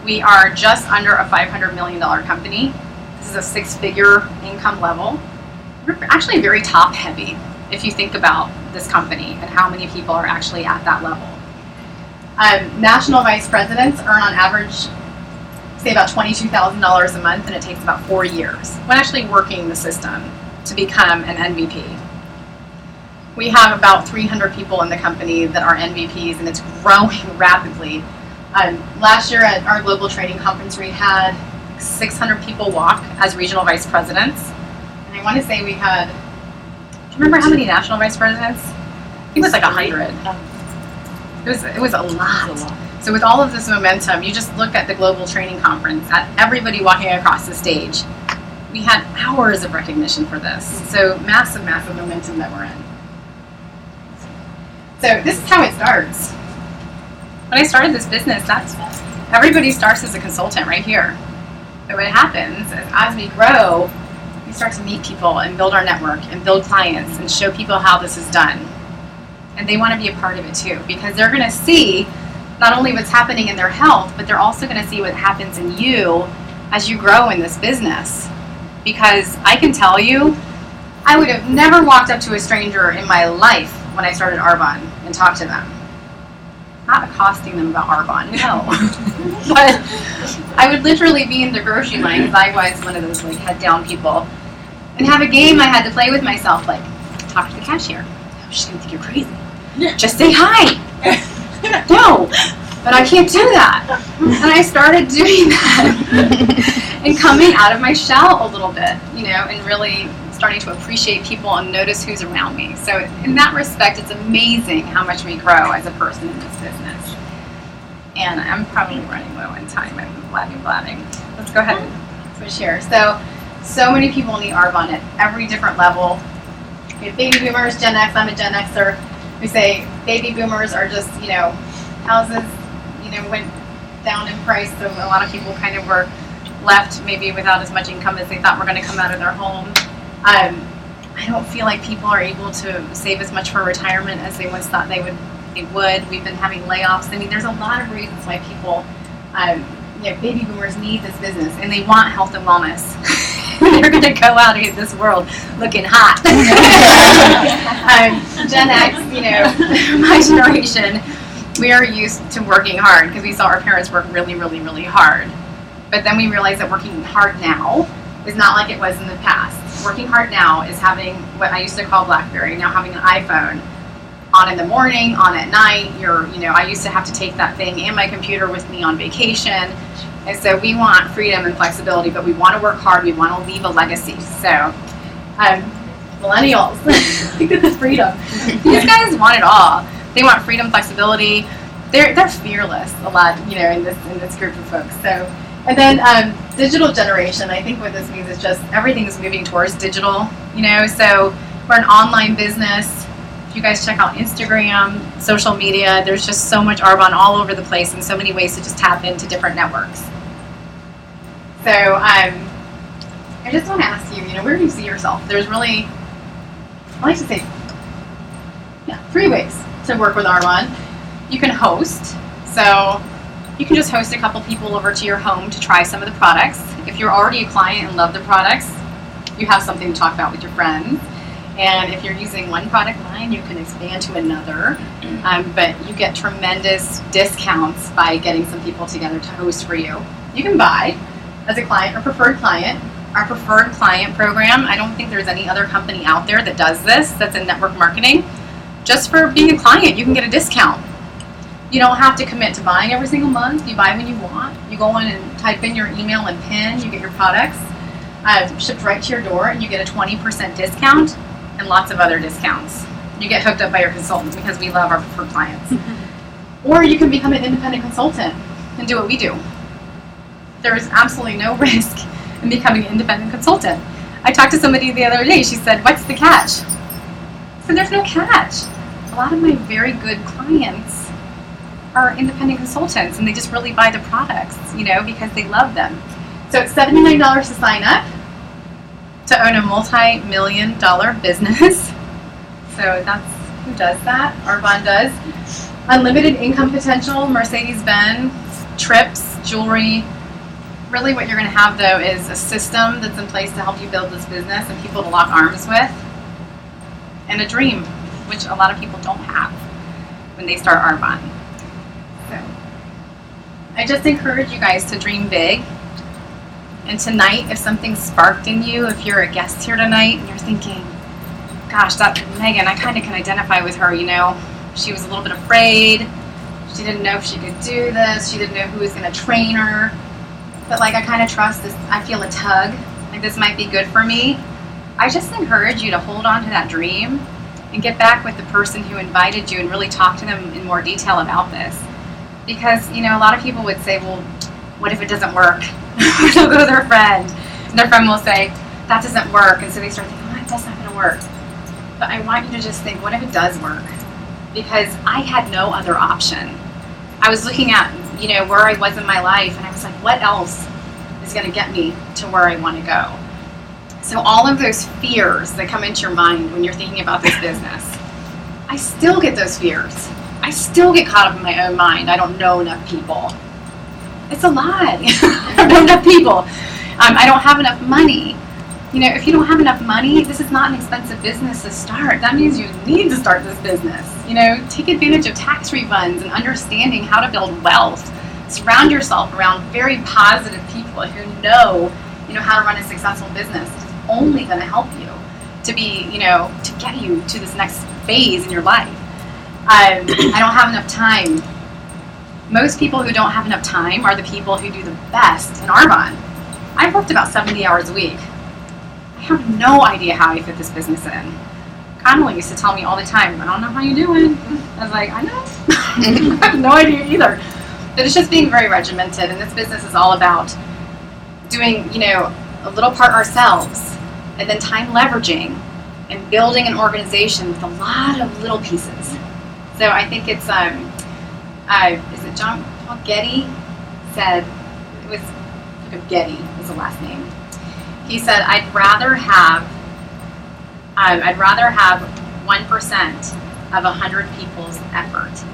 We are just under a $500 million company. This is a 6-figure income level. We're actually very top heavy if you think about this company and how many people are actually at that level. National vice presidents earn on average, say, about $22,000 a month, and it takes about 4 years when actually working the system to become an MVP. We have about 300 people in the company that are MVPs, and it's growing rapidly. Last year at our global training conference, we had 600 people walk as regional vice presidents. And I want to say we had, do you remember how many national vice presidents? I think it was like 100. It was a lot. So with all of this momentum, you just look at the Global Training Conference, at everybody walking across the stage. We had hours of recognition for this. So massive, massive momentum that we're in. So this is how it starts. When I started this business, everybody starts as a consultant right here. But what happens is as we grow, we start to meet people and build our network and build clients and show people how this is done. And they want to be a part of it too, because they're going to see not only what's happening in their health, but they're also going to see what happens in you as you grow in this business. Because I can tell you, I would have never walked up to a stranger in my life when I started Arbonne and talked to them. Not accosting them about Arbonne, no. But I would literally be in the grocery line, because I was one of those like head down people, and have a game I had to play with myself, like talk to the cashier. She's gonna think you're crazy. Just say hi. No, but I can't do that. And I started doing that and coming out of my shell a little bit, and really starting to appreciate people and notice who's around me. So in that respect, it's amazing how much we grow as a person in this business. And I'm probably running low on time. I'm blabbing. Let's go ahead and switch here. So many people need Arbonne at every different level. We have baby boomers, Gen X. I'm a Gen Xer. We say baby boomers are just, houses, went down in price. So a lot of people kind of were left maybe without as much income as they thought were going to come out of their home. I don't feel like people are able to save as much for retirement as they once thought they would. We've been having layoffs. I mean, there's a lot of reasons why people, baby boomers need this business, and they want health and wellness. They're going to go out in this world looking hot. Gen X, my generation, we are used to working hard because we saw our parents work really, really, really hard. But then we realized that working hard now is not like it was in the past. Working hard now is having what I used to call BlackBerry, now having an iPhone. On in the morning, on at night. I used to have to take that thing and my computer with me on vacation. And so we want freedom and flexibility, but we want to work hard. We want to leave a legacy. So, millennials, look at the freedom. These guys want it all. They want freedom, flexibility. They're fearless a lot, in this group of folks. So, and then digital generation. I think what this means is just everything is moving towards digital. So we're an online business. If you guys check out Instagram, social media, there's just so much Arbonne all over the place and so many ways to just tap into different networks. So I just want to ask you, where do you see yourself? There's really, I like to say, 3 ways to work with Arbonne. You can host. So you can just host a couple people over to your home to try some of the products. If you're already a client and love the products, you have something to talk about with your friends. And if you're using one product line, you can expand to another. But you get tremendous discounts by getting some people together to host for you. You can buy as a client or preferred client. Our preferred client program, I don't think there's any other company out there that does this, that's in network marketing. Just for being a client, you can get a discount. You don't have to commit to buying every single month. You buy when you want. You go in and type in your email and PIN. You get your products shipped right to your door, and you get a 20% discount. And lots of other discounts. You get hooked up by your consultant because we love our preferred clients. Or you can become an independent consultant and do what we do. There is absolutely no risk in becoming an independent consultant. I talked to somebody the other day. She said, "What's the catch?" I said, "There's no catch. A lot of my very good clients are independent consultants, and they just really buy the products, because they love them." So it's $79 to sign up to own a multi-million-dollar business. So that's who does that. Arbonne does. Unlimited income potential, Mercedes-Benz, trips, jewelry. Really what you're going to have, though, is a system that's in place to help you build this business and people to lock arms with. And a dream, which a lot of people don't have when they start Arbonne. So I just encourage you guys to dream big. And tonight, if something sparked in you, if you're a guest here tonight and you're thinking, gosh, that Megan, I kind of can identify with her, She was a little bit afraid. She didn't know if she could do this. She didn't know who was going to train her. But I kind of trust this. I feel a tug. This might be good for me. I just encourage you to hold on to that dream and get back with the person who invited you and really talk to them in more detail about this. Because, a lot of people would say, well, what if it doesn't work? They'll go to their friend, and their friend will say, that doesn't work. And so they start thinking, oh, that's not going to work. But I want you to just think, what if it does work? Because I had no other option. I was looking at, where I was in my life, and I was like, what else is going to get me to where I want to go? So all of those fears that come into your mind when you're thinking about this business, I still get those fears. I still get caught up in my own mind. I don't know enough people. It's a lie. I don't know enough people. I don't have enough money. If you don't have enough money, this is not an expensive business to start. That means you need to start this business. Take advantage of tax refunds and understanding how to build wealth. Surround yourself around very positive people who know, how to run a successful business. It's only going to help you to be, to get you to this next phase in your life. I don't have enough time. Most people who don't have enough time are the people who do the best in Arbonne. I've worked about 70 hours a week. I have no idea how I fit this business in. Connelly used to tell me all the time, I don't know how you're doing. I was like, I know. I have no idea either. But it's just being very regimented, and this business is all about doing, a little part ourselves, and then time leveraging, and building an organization with a lot of little pieces. So I think it's, is it John Getty said, it was Getty was the last name. He said, I'd rather have 1% of 100 people's effort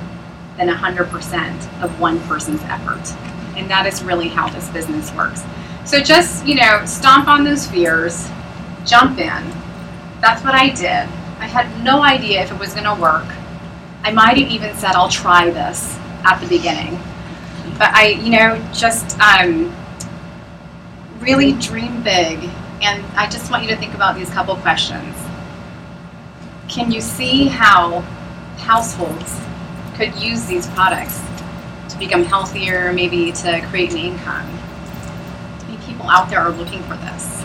than 100% of one person's effort. And that is really how this business works. So just, stomp on those fears, jump in. That's what I did. I had no idea if it was going to work. I might have even said, I'll try this at the beginning. But I, just really dream big. And I just want you to think about these couple questions. Can you see how households could use these products to become healthier, maybe to create an income? How many people out there are looking for this?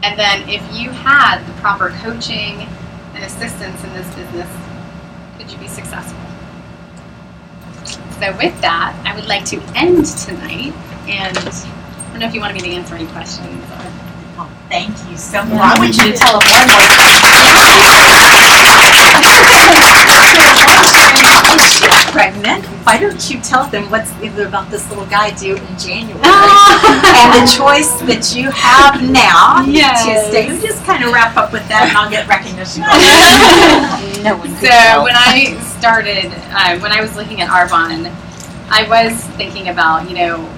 And then if you had the proper coaching and assistance in this business, could you be successful? So with that, I would like to end tonight, and I don't know if you wanted me to answer any questions. Or... Well, thank you so much. I want you to tell them one more pregnant. Why don't you tell them what's about this little guy due in January and the choice that you have now to stay. You just kind of wrap up with that, and I'll get recognition. No one could tell. When I started, when I was looking at Arbonne, I was thinking about,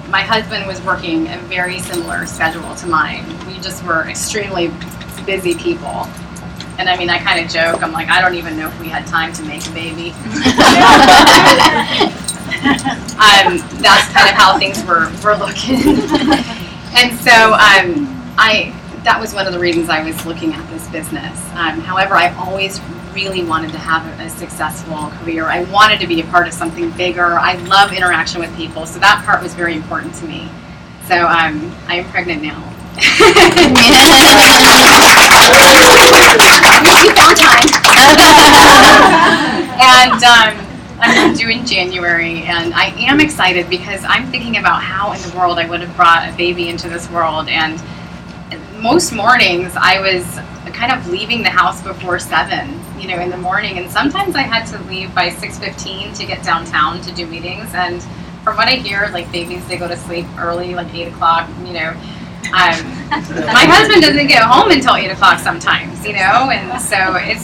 my husband was working a very similar schedule to mine. We just were extremely busy people. And I mean, I kind of joke, I'm like, I don't even know if we had time to make a baby. That's kind of how things were looking. And so that was one of the reasons I was looking at this business. However, I always really wanted to have a successful career. I wanted to be a part of something bigger. I love interaction with people, so that part was very important to me. So I am pregnant now. You found time. And I'm due in January, and I am excited because I'm thinking about how in the world I would have brought a baby into this world. And most mornings I was kind of leaving the house before 7, in the morning, and sometimes I had to leave by 6:15 to get downtown to do meetings. And from what I hear, like babies, they go to sleep early, like 8 o'clock. My husband doesn't get home until 8 o'clock sometimes, and so I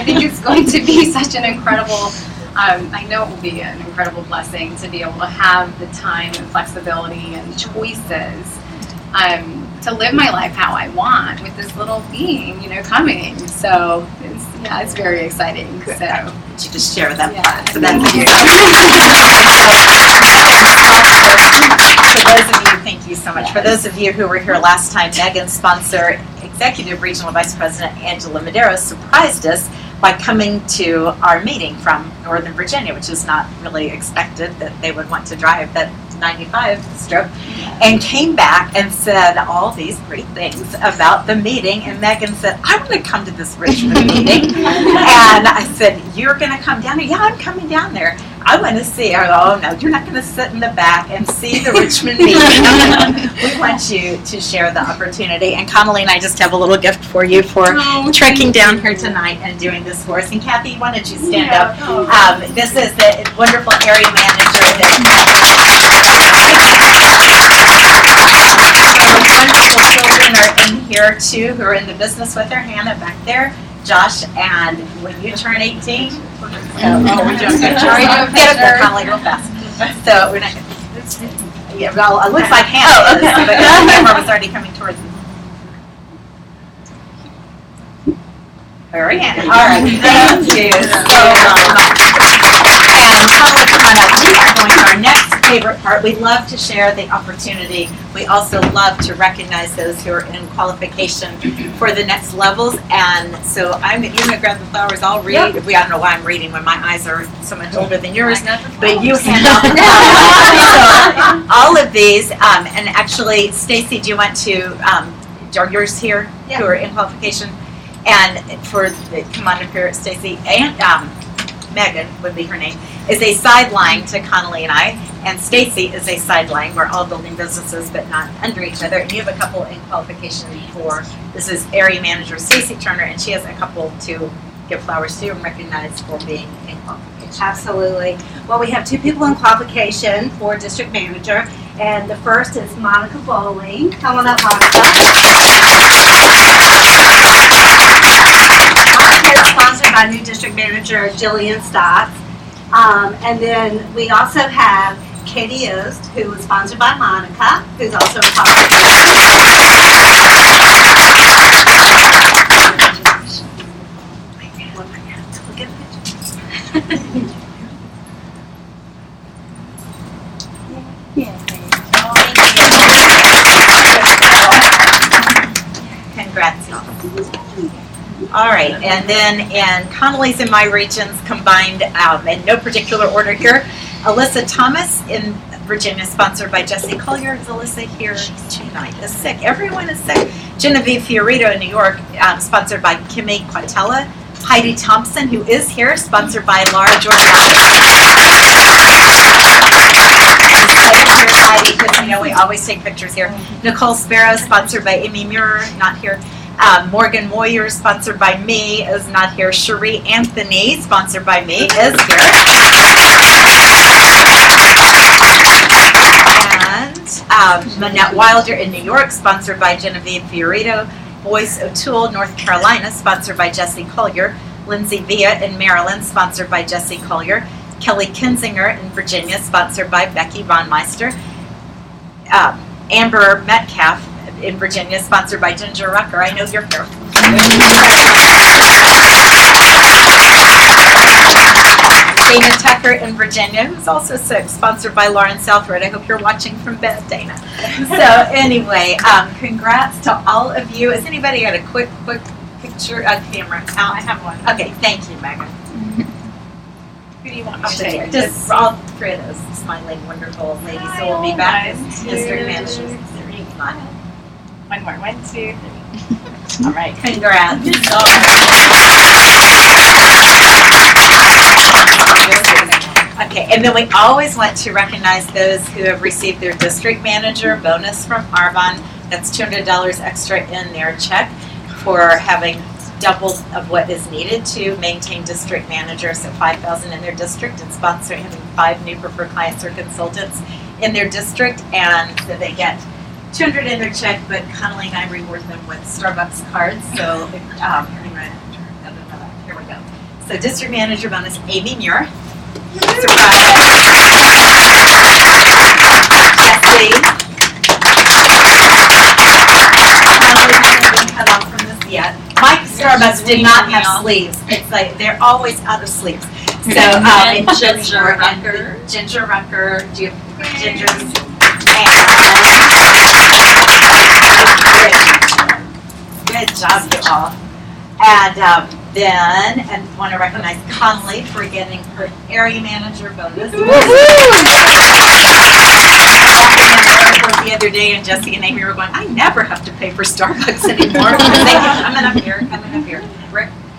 think it's going to be such an incredible, I know it will be an incredible blessing to be able to have the time and flexibility and choices to live my life how I want with this little being, coming. So it's very exciting. So you just share that part. So thank you so much. For those of you who were here last time, Megan's sponsor, Executive Regional Vice President Angela Madero, surprised us by coming to our meeting from Northern Virginia, which is not really expected that they would want to drive, but 95 stroke, and came back and said all these great things about the meeting. And Megan said, I want to come to this Richmond meeting. And I said, you're going to come down there? Yeah, I'm coming down there. I want to see. I go, oh, no, you're not going to sit in the back and see the Richmond meeting. We want you to share the opportunity. And Connolly and I just have a little gift for you for trekking down here tonight and doing this for us. And Kathy, why don't you stand up? This is the wonderful area manager wonderful children are in here too, who are in the business with her. Hannah back there, Josh, and when you turn 18, we're doing good. Get up there, Connolly, real fast. So we're not gonna. Yeah, well, it looks like Hannah is, but the camera was already coming towards me. Very Hannah. All right, thank you so much. And Connolly, come on up. We are going to our next favorite part. We love to share the opportunity. We also love to recognize those who are in qualification for the next levels. And so you're going to grab the flowers. I'll read. Yep. I don't know why I'm reading when my eyes are so much older than yours. But you hand out the flowers. So all of these, and actually, Stacy, do you want to, are yours here who are in qualification? And come on up here, Stacy, and Megan would be her name, is a sideline to Connolly and I, and Stacy is a sideline. We're all building businesses, but not under each other. And you have a couple in qualification for, this is area manager Stacy Turner, and she has a couple to give flowers to and recognize for being in qualification. Absolutely. Well, we have two people in qualification for district manager, and the first is Monica Bowling. Come on up, Monica. Monica is sponsored by new district manager Jillian Stotts. And then we also have Katie Ost, who was sponsored by Monica, who's also in Congrats. All right, and then in Connolly's and my regions combined, in no particular order here, Alyssa Thomas in Virginia, sponsored by Jesse Collier. Is Alyssa here tonight? Is sick. Everyone is sick. Genevieve Fiorito in New York, sponsored by Kimmy Quatella. Heidi Thompson, who is here, sponsored by Laura Giordani. Heidi, because we always take pictures here. Nicole Sparrow, sponsored by Amy Muir, not here. Morgan Moyer, sponsored by me, is not here. Cherie Anthony, sponsored by me, is here. And Manette Wilder in New York, sponsored by Genevieve Fiorito. Boyce O'Toole, North Carolina, sponsored by Jesse Collier. Lindsay Villa in Maryland, sponsored by Jesse Collier. Kelly Kinzinger in Virginia, sponsored by Becky Von Meister. Amber Metcalf in Virginia, sponsored by Ginger Rucker. I know you're here. Dana Tucker in Virginia, who's also sick, sponsored by Lauren Southroad. I hope you're watching from Beth, Dana. So anyway, congrats to all of you. Has anybody got a quick picture camera? Oh, I have one. Okay, thank you, Megan. Who do you want Up there. Just all three of those smiling, wonderful ladies. So we'll be back as district managers. Come on. One more. 1, 2, 3. All right, congrats. Okay, and then we always want to recognize those who have received their district manager bonus from Arbonne. That's $200 extra in their check for having double of what is needed to maintain district manager, so $5,000 in their district, and sponsoring having 5 new preferred clients or consultants in their district, and so they get $200 in their check, but Connolly and I reward them with Starbucks cards. So here we go. So district manager bonus, Amy Muir. Surprise. Jesse. Connolly hasn't been cut off from this yet. Mike Starbucks did not have sleeves. It's like they're always out of sleeves. So and Ginger Rucker. Ginger Rucker. Do you have Gingers? Good job, you all. And then want to recognize Connolly for getting her area manager bonus. other day, and Jesse and Amy were going, I never have to pay for Starbucks anymore because they keep coming up here.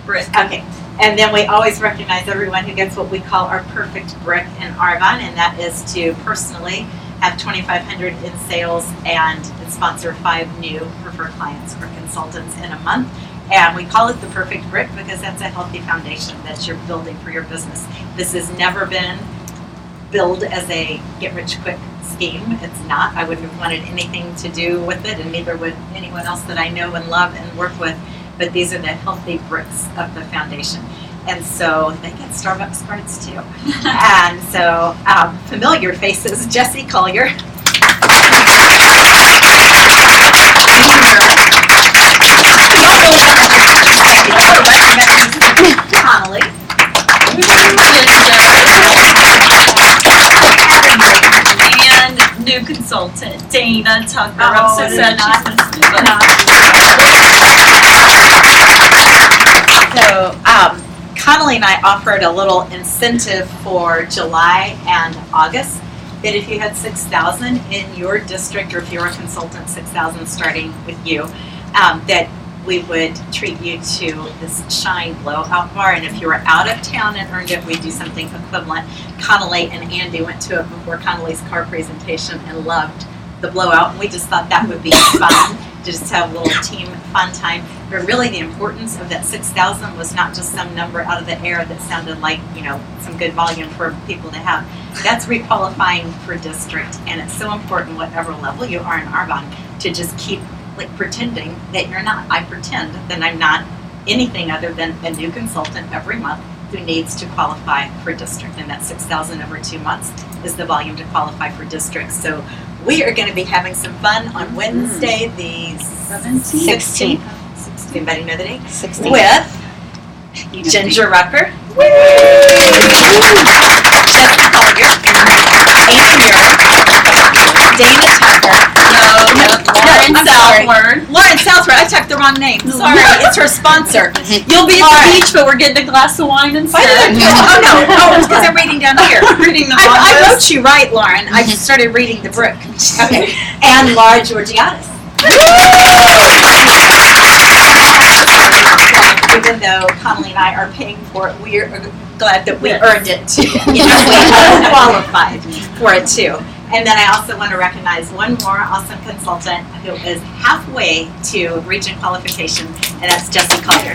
Brick. Okay. And then we always recognize everyone who gets what we call our perfect brick in Arbonne, and that is to personally have 2,500 in sales and sponsor 5 new preferred clients or consultants in a month. And we call it the perfect brick because that's a healthy foundation that you're building for your business. This has never been billed as a get-rich-quick scheme. It's not. I wouldn't have wanted anything to do with it, and neither would anyone else that I know and love and work with. But these are the healthy bricks of the foundation. And so they get Starbucks cards too. And so familiar faces, Jesse Collier. Connolly. And new consultant, Dana Tucker. I'm so sad she's listening. So Connolly and I offered a little incentive for July and August that if you had 6,000 in your district, or if you're a consultant, 6,000 starting with you, that we would treat you to this Shine Blowout bar. And if you were out of town and earned it, we'd do something equivalent. Connolly and Andy went to it before Connolly's car presentation and loved the blowout. And we just thought that would be fun to just have a little team fun time. But really the importance of that 6,000 was not just some number out of the air that sounded like, you know, some good volume for people to have. That's requalifying for district. And it's so important, whatever level you are in Arbonne, to just keep like pretending that you're not. I pretend that I'm not anything other than a new consultant every month who needs to qualify for district. And that 6,000 over 2 months is the volume to qualify for district. So we are going to be having some fun on Wednesday, the 16th. Anybody know the date? 16th. With Ginger Rucker, Jessica Collier, Amy Muir, Dana Tucker. Lauren Southward. Lauren Southward. I checked the wrong name. Sorry, it's her sponsor. You'll be at the beach, but we're getting a glass of wine instead. Oh no! Oh, it's because I'm reading down here. Reading the I wrote you right, Lauren. I just started reading the book. Okay. And Laura Georgiadis. Even though Connolly and I are paying for it, we're glad that we earned it too. You know, we qualified for it too. And then I also want to recognize one more awesome consultant who is halfway to region qualification, and that's Jesse Collier.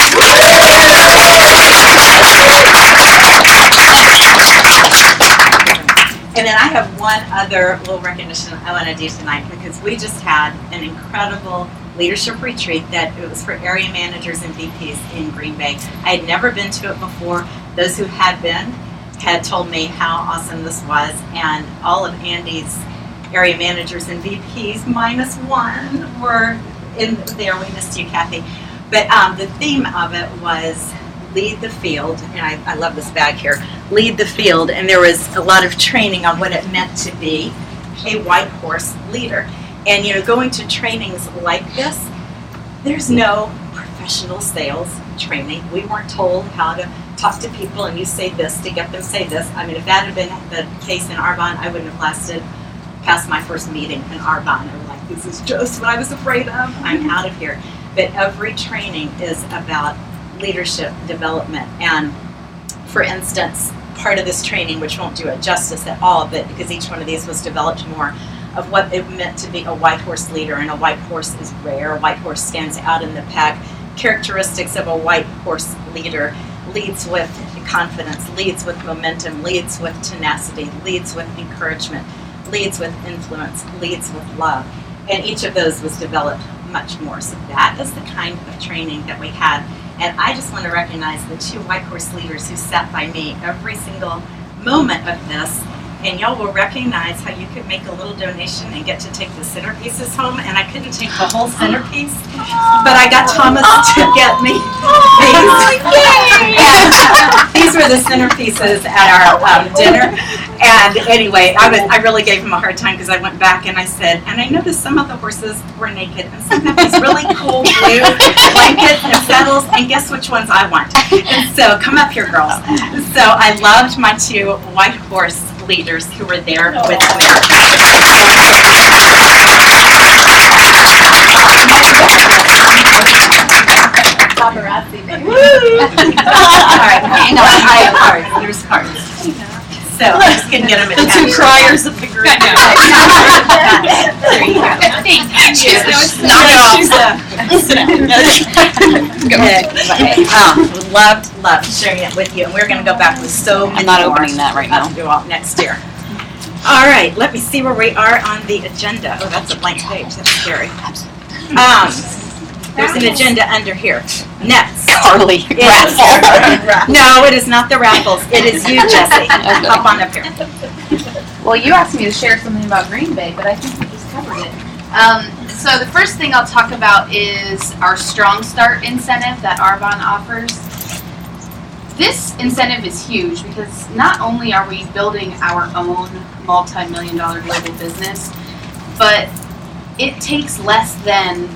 And then I have one other little recognition I want to do tonight, because we just had an incredible leadership retreat that it was for area managers and VPs in Green Bay. I had never been to it before. Those who had been had told me how awesome this was, and all of Andy's area managers and VPs minus one were in there. We missed you, Kathy. But the theme of it was lead the field, and I love this bag here, lead the field, and there was a lot of training on what it meant to be a white horse leader. And you know, going to trainings like this, there's no professional sales training. We weren't told how to talk to people and you say this to get them say this. I mean, if that had been the case in Arbonne, I wouldn't have lasted past my first meeting in Arbonne. I was like, this is just what I was afraid of. I'm out of here. But every training is about leadership development. And for instance, part of this training, which won't do it justice at all, but because each one of these was developed more, of what it meant to be a white horse leader. And a white horse is rare. A white horse stands out in the pack. Characteristics of a white horse leader: leads with confidence, leads with momentum, leads with tenacity, leads with encouragement, leads with influence, leads with love. And each of those was developed much more. So that is the kind of training that we had. And I just want to recognize the 2 white horse leaders who sat by me every single moment of this. And y'all will recognize how you could make a little donation and get to take the centerpieces home. And I couldn't take the whole centerpiece, but I got Thomas to get me these. These were the centerpieces at our dinner. And anyway, I really gave him a hard time because I went back and I said, and I noticed some of the horses were naked and some have these really cool blue blankets and saddles, and guess which ones I want. And so come up here, girls. So I loved my 2 white horse leaders who were there with me. didn't get them The two attached. criers of the group. There you go. Thank you. Knock it off. Sit down. Loved sharing it with you, and we're going to go back with so many I'm not more opening that right now. to do all next year. All right, let me see where we are on the agenda. Oh, that's a blank page. That's scary. There's an agenda under here. Next. Carly, is- raffle. No, it is not the raffles. It is you, Jesse. Hop on up here. Well, you asked me to share something about Green Bay, but I think we just covered it. So the first thing I'll talk about is our Strong Start incentive that Arbonne offers. This incentive is huge because not only are we building our own multi-million-dollar global business, but it takes less than.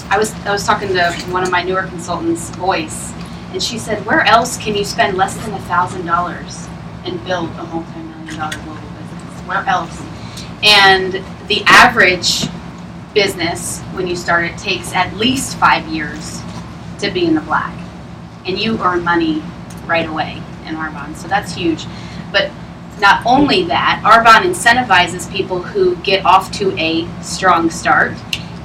I was talking to one of my newer consultants, Voice, and she said, "Where else can you spend less than $1,000 and build a multi-million-dollar global business? Where else?" And the average business, when you start it, takes at least 5 years to be in the black, and you earn money right away in Arbonne. So that's huge. But not only that, Arbonne incentivizes people who get off to a strong start.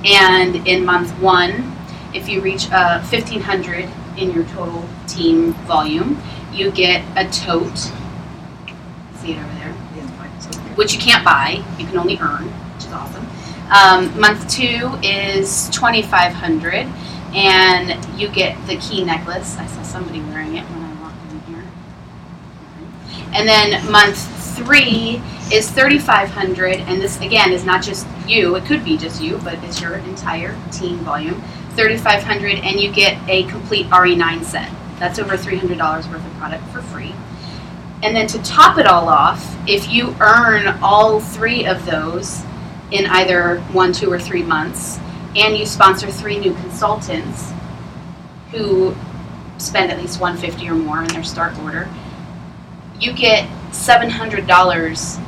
And in month 1, if you reach 1,500 in your total team volume, you get a tote. See it over there? Which you can't buy, you can only earn, which is awesome. Month 2 is 2,500, and you get the key necklace. I saw somebody wearing it when I walked in here. And then month 3 is 3,500, and this again is not just you. It could be just you, but it's your entire team volume. 3,500, and you get a complete RE9 set. That's over $300 worth of product for free. And then to top it all off, if you earn all 3 of those in either 1, 2, or 3 months, and you sponsor 3 new consultants who spend at least $150 or more in their start order, you get $700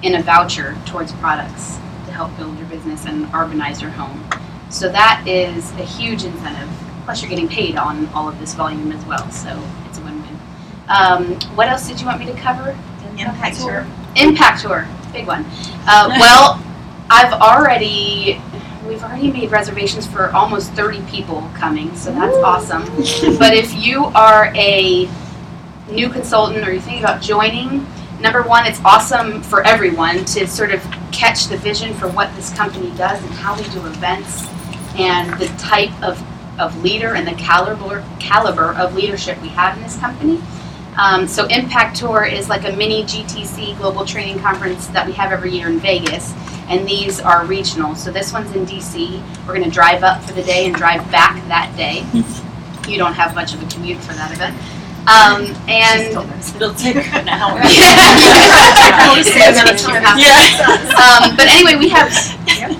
in a voucher towards products to help build your business and urbanize your home. So that is a huge incentive. Plus, you're getting paid on all of this volume as well, so it's a win-win. What else did you want me to cover? Impact Tour. Impact Tour, big one. Well, we've already made reservations for almost 30 people coming, so that's awesome. But if you are a new consultant or you think about joining, number 1, it's awesome for everyone to sort of catch the vision for what this company does and how we do events and the type of leader and the caliber of leadership we have in this company. So Impact Tour is like a mini GTC global training conference that we have every year in Vegas, and these are regional. So this one's in DC. We're going to drive up for the day and drive back that day. You don't have much of a commute for that event. And It'll take an hour. But anyway, we have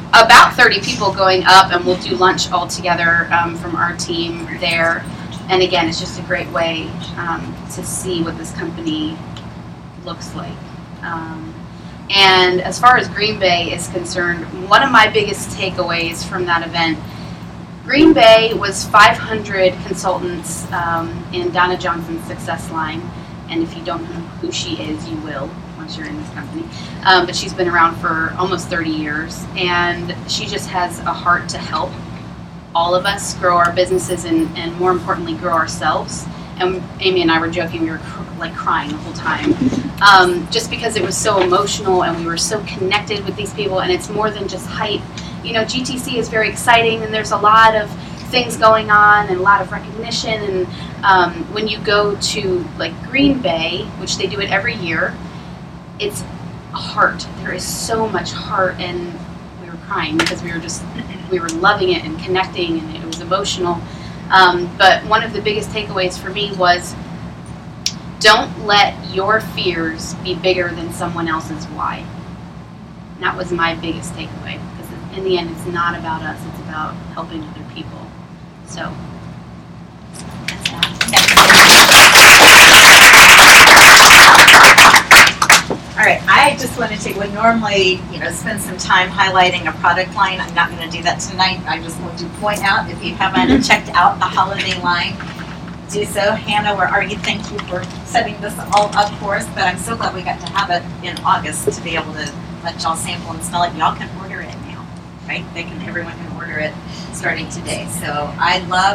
about 30 people going up, and we'll do lunch all together from our team there. And again, it's just a great way to see what this company looks like. And as far as Green Bay is concerned, one of my biggest takeaways from that event, Green Bay was 500 consultants in Donna Johnson's success line. And if you don't know who she is, you will once you're in this company. But she's been around for almost 30 years, and she just has a heart to help all of us grow our businesses and more importantly, grow ourselves. And Amy and I were joking, we were like crying the whole time. Just because it was so emotional and we were so connected with these people, and it's more than just hype. You know, GTC is very exciting, and there's a lot of things going on and a lot of recognition. And when you go to like Green Bay, which they do it every year, it's heart. There is so much heart, and we were crying because we were loving it and connecting, and it was emotional. But one of the biggest takeaways for me was, don't let your fears be bigger than someone else's why. And that was my biggest takeaway, because in the end, it's not about us, it's about helping other people. So, that's that. All right, I just wanted to, we normally, spend some time highlighting a product line. I'm not going to do that tonight. I just want to point out, if you haven't checked out the holiday line, do so. Hannah, where are you? Thank you for setting this all up for us. But I'm so glad we got to have it in August to be able to let y'all sample and smell it. Y'all can order it now, right? Everyone can order it starting today. So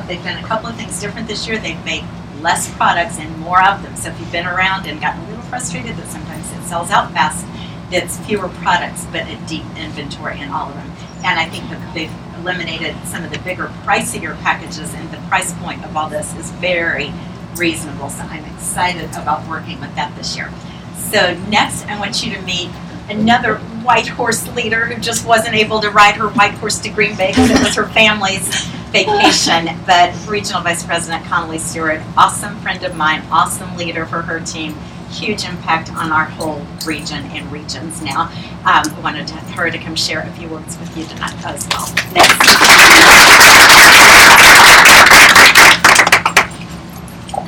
they've done a couple of things different this year. They've made less products and more of them. So if you've been around and gotten a little frustrated that sometimes it sells out fast, it's fewer products, but a deep inventory in all of them. And I think that they've eliminated some of the bigger, pricier packages, and the price point of all this is very reasonable. So I'm excited about working with that this year. So next, I want you to meet another white horse leader who just wasn't able to ride her white horse to Green Bay because it was her family's vacation. But Regional Vice President Connolly Stewart, awesome friend of mine, awesome leader for her team, huge impact on our whole region and regions now. I wanted her to come share a few words with you tonight as well. Next.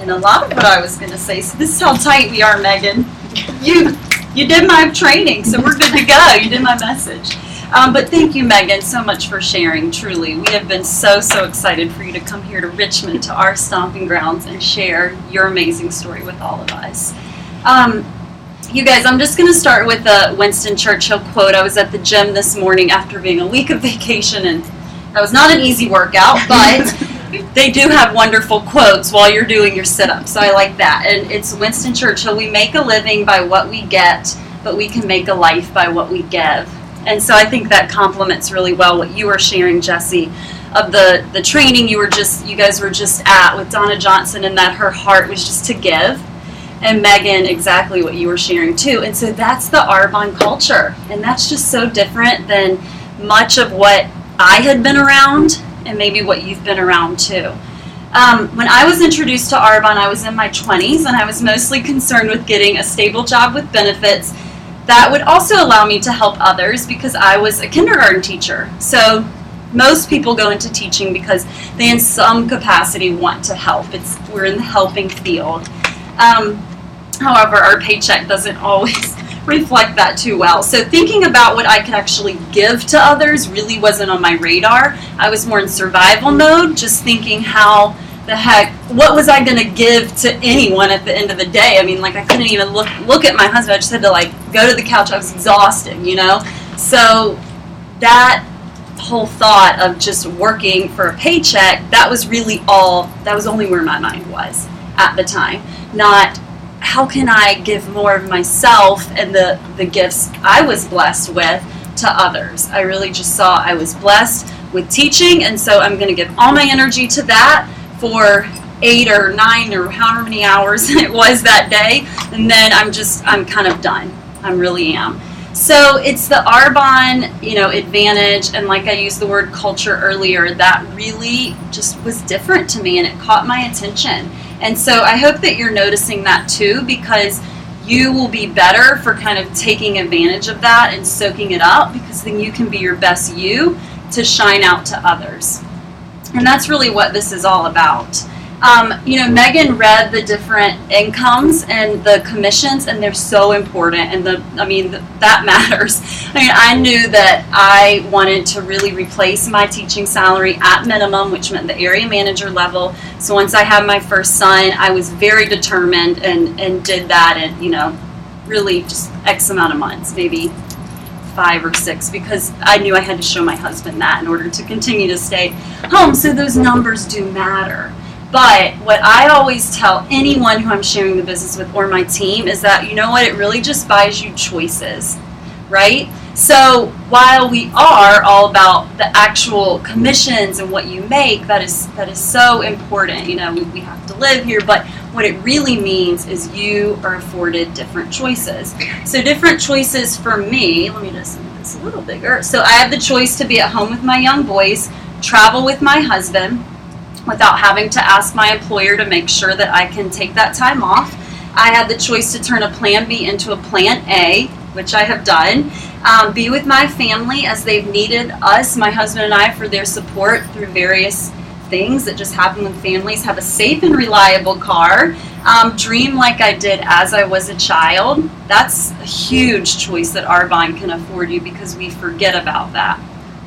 And a lot of what I was going to say, so this is how tight we are, Megan. You did my training, so we're good to go. You did my message. But thank you, Megan, so much for sharing, truly. We have been so excited for you to come here to Richmond, to our stomping grounds, and share your amazing story with all of us. You guys, I'm just going to start with a Winston Churchill quote. I was at the gym this morning after being a week of vacation, and that was not an easy workout, but they do have wonderful quotes while you're doing your sit-ups, so I like that. And it's Winston Churchill: we make a living by what we get, but we can make a life by what we give. And so I think that complements really well what you were sharing, Jesse, of the training you guys were just at with Donna Johnson, and that her heart was just to give. And Megan, exactly what you were sharing too. And so that's the Arbonne culture, and that's just so different than much of what I had been around, and maybe what you've been around too. When I was introduced to Arbonne, I was in my 20s, and I was mostly concerned with getting a stable job with benefits that would also allow me to help others, because I was a kindergarten teacher. So most people go into teaching because they in some capacity want to help. We're in the helping field. However, our paycheck doesn't always reflect that too well. So thinking about what I could actually give to others really wasn't on my radar. I was more in survival mode, just thinking how the heck, what was I going to give to anyone at the end of the day? I mean, like, I couldn't even look at my husband. I just had to, like, go to the couch. I was exhausted, you know? So that whole thought of just working for a paycheck, that was only where my mind was at the time. Not, how can I give more of myself and the gifts I was blessed with to others? I really just saw I was blessed with teaching, and so I'm going to give all my energy to that for 8 or 9 or however many hours it was that day, and then I'm kind of done. I really am. So it's the Arbonne, advantage, and like I used the word culture earlier, that really just was different to me, and it caught my attention. And so I hope that you're noticing that too, because you will be better for kind of taking advantage of that and soaking it up, because then you can be your best you to shine out to others. And that's really what this is all about. Megan read the different incomes and the commissions, and they're so important, and that matters. I knew that I wanted to really replace my teaching salary at minimum, which meant the area manager level. So once I had my first son, I was very determined and did that in, really just X amount of months, maybe 5 or 6, because I knew I had to show my husband that in order to continue to stay home. So those numbers do matter. But what I always tell anyone who I'm sharing the business with, or my team, is that, it really just buys you choices, right? So while we are all about the actual commissions and what you make, that is so important. We have to live here, but what it really means is you are afforded different choices. So different choices for me, let me just make this a little bigger. So I have the choice to be at home with my young boys, travel with my husband, without having to ask my employer to make sure that I can take that time off. I had the choice to turn a plan B into a plan A, which I have done. Be with my family as they've needed us, my husband and I, for their support through various things that just happen with families. Have a safe and reliable car. Dream like I did as I was a child. That's a huge choice that Arbonne can afford you, because we forget about that.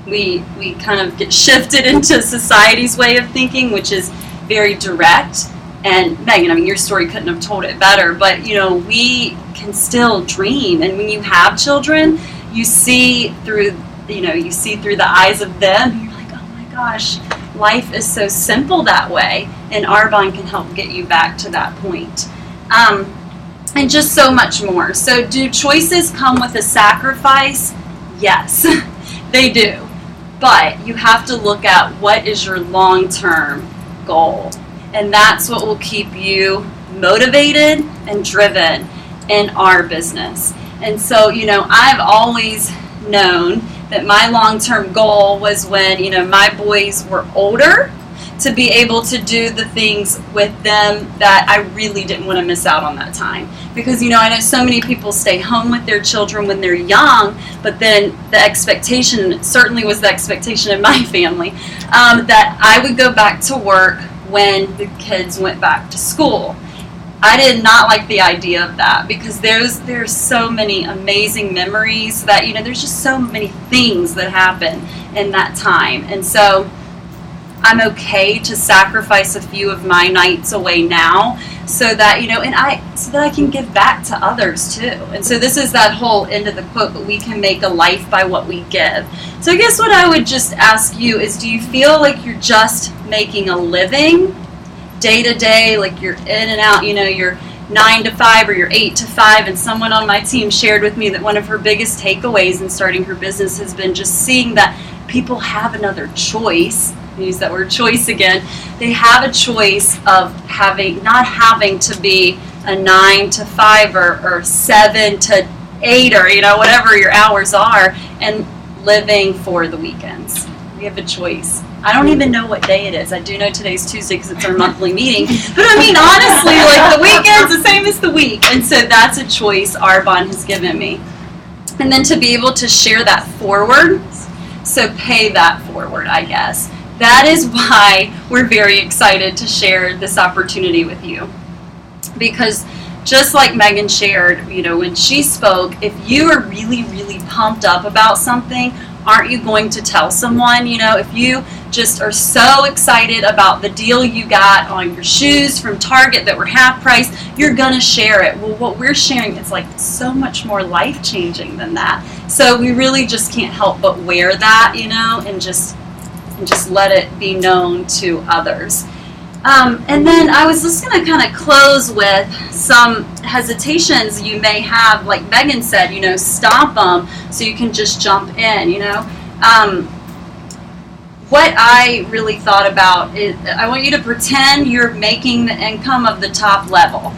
We kind of get shifted into society's way of thinking, which is very direct, And Megan, I mean, your story couldn't have told it better, but you know, we can still dream. And when you have children, you see through the eyes of them, and you're like, oh my gosh, life is so simple that way. And Arbonne can help get you back to that point. And just so much more. So do choices come with a sacrifice? Yes, they do. But you have to look at what is your long-term goal. And that's what will keep you motivated and driven in our business. And so, you know, I've always known that my long-term goal was when, you know, my boys were older, to be able to do the things with them that I really didn't want to miss out on that time. Because, you know, I know so many people stay home with their children when they're young, but then the expectation, certainly was the expectation in my family, that I would go back to work when the kids went back to school. I did not like the idea of that, because there's so many amazing memories that, you know, there's just so many things that happen in that time. And so I'm okay to sacrifice a few of my nights away now, so that, you know, so that I can give back to others too. And so this is that whole end of the quote, but we can make a life by what we give. So I guess what I would just ask you is, do you feel like you're just making a living day to day, like you're in and out, you know, you're 9 to 5 or you're 8 to 5, and someone on my team shared with me that one of her biggest takeaways in starting her business has been just seeing that people have another choice. Use that word choice again. They have a choice of not having to be a 9 to 5 or 7 to 8 or, you know, whatever your hours are, and living for the weekends. We have a choice. I don't even know what day it is. I do know today's Tuesday because it's our monthly meeting. But I mean, honestly, like, the weekend's the same as the week. And so that's a choice Arbonne has given me. And then to be able to share that forward, so pay that forward, I guess. That is why we're very excited to share this opportunity with you. Because just like Megan shared, you know, when she spoke, if you are really, really pumped up about something, aren't you going to tell someone? You know, if you just are so excited about the deal you got on your shoes from Target that were half price, you're going to share it. Well, what we're sharing is like so much more life-changing than that. So we really just can't help but wear that, you know, and just let it be known to others. And then I was just going to kind of close with some hesitations you may have, like Megan said, you know, stop them so you can just jump in, you know. What I really thought about is, I want you to pretend you're making the income of the top level.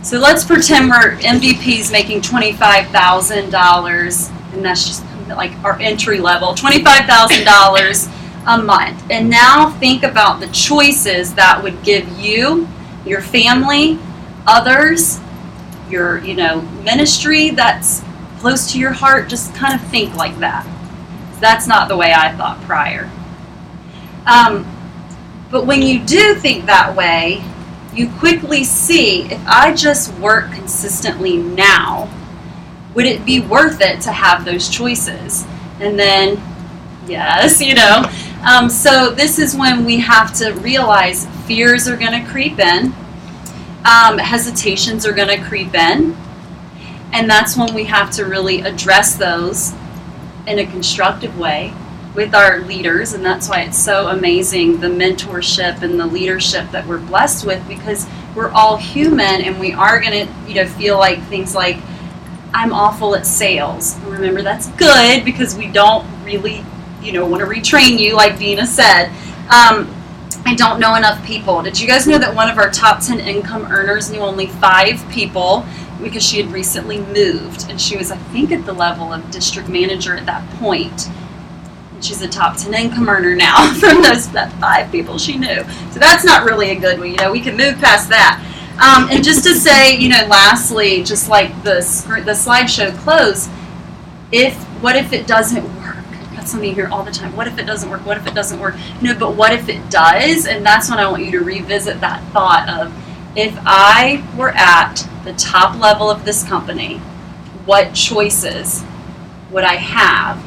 So let's pretend we're MVP's making $25,000, and that's just like our entry level, $25,000 a month. And now think about the choices that would give you, your family, others, your, you know, ministry that's close to your heart. Just kind of think like that. That's not the way I thought prior. But when you do think that way, you quickly see, if I just work consistently now, would it be worth it to have those choices? And then, yes, you know. So this is when we have to realize fears are going to creep in, hesitations are going to creep in, and that's when we have to really address those in a constructive way with our leaders. And that's why it's so amazing, the mentorship and the leadership that we're blessed with, because we're all human, and we are going to, you know, feel like things like, I'm awful at sales. And remember, that's good, because we don't really, you know, want to retrain you, like Dina said. I don't know enough people. Did you guys know that one of our top 10 income earners knew only 5 people, because she had recently moved, and she was, I think, at the level of district manager at that point. And she's a top 10 income earner now from that 5 people she knew. So that's not really a good one. You know, we can move past that. And just to say, you know, lastly, just like the slideshow close, what if it doesn't work? That's something you hear all the time. What if it doesn't work? What if it doesn't work? No, but what if it does? And that's when I want you to revisit that thought of, if I were at the top level of this company, what choices would I have?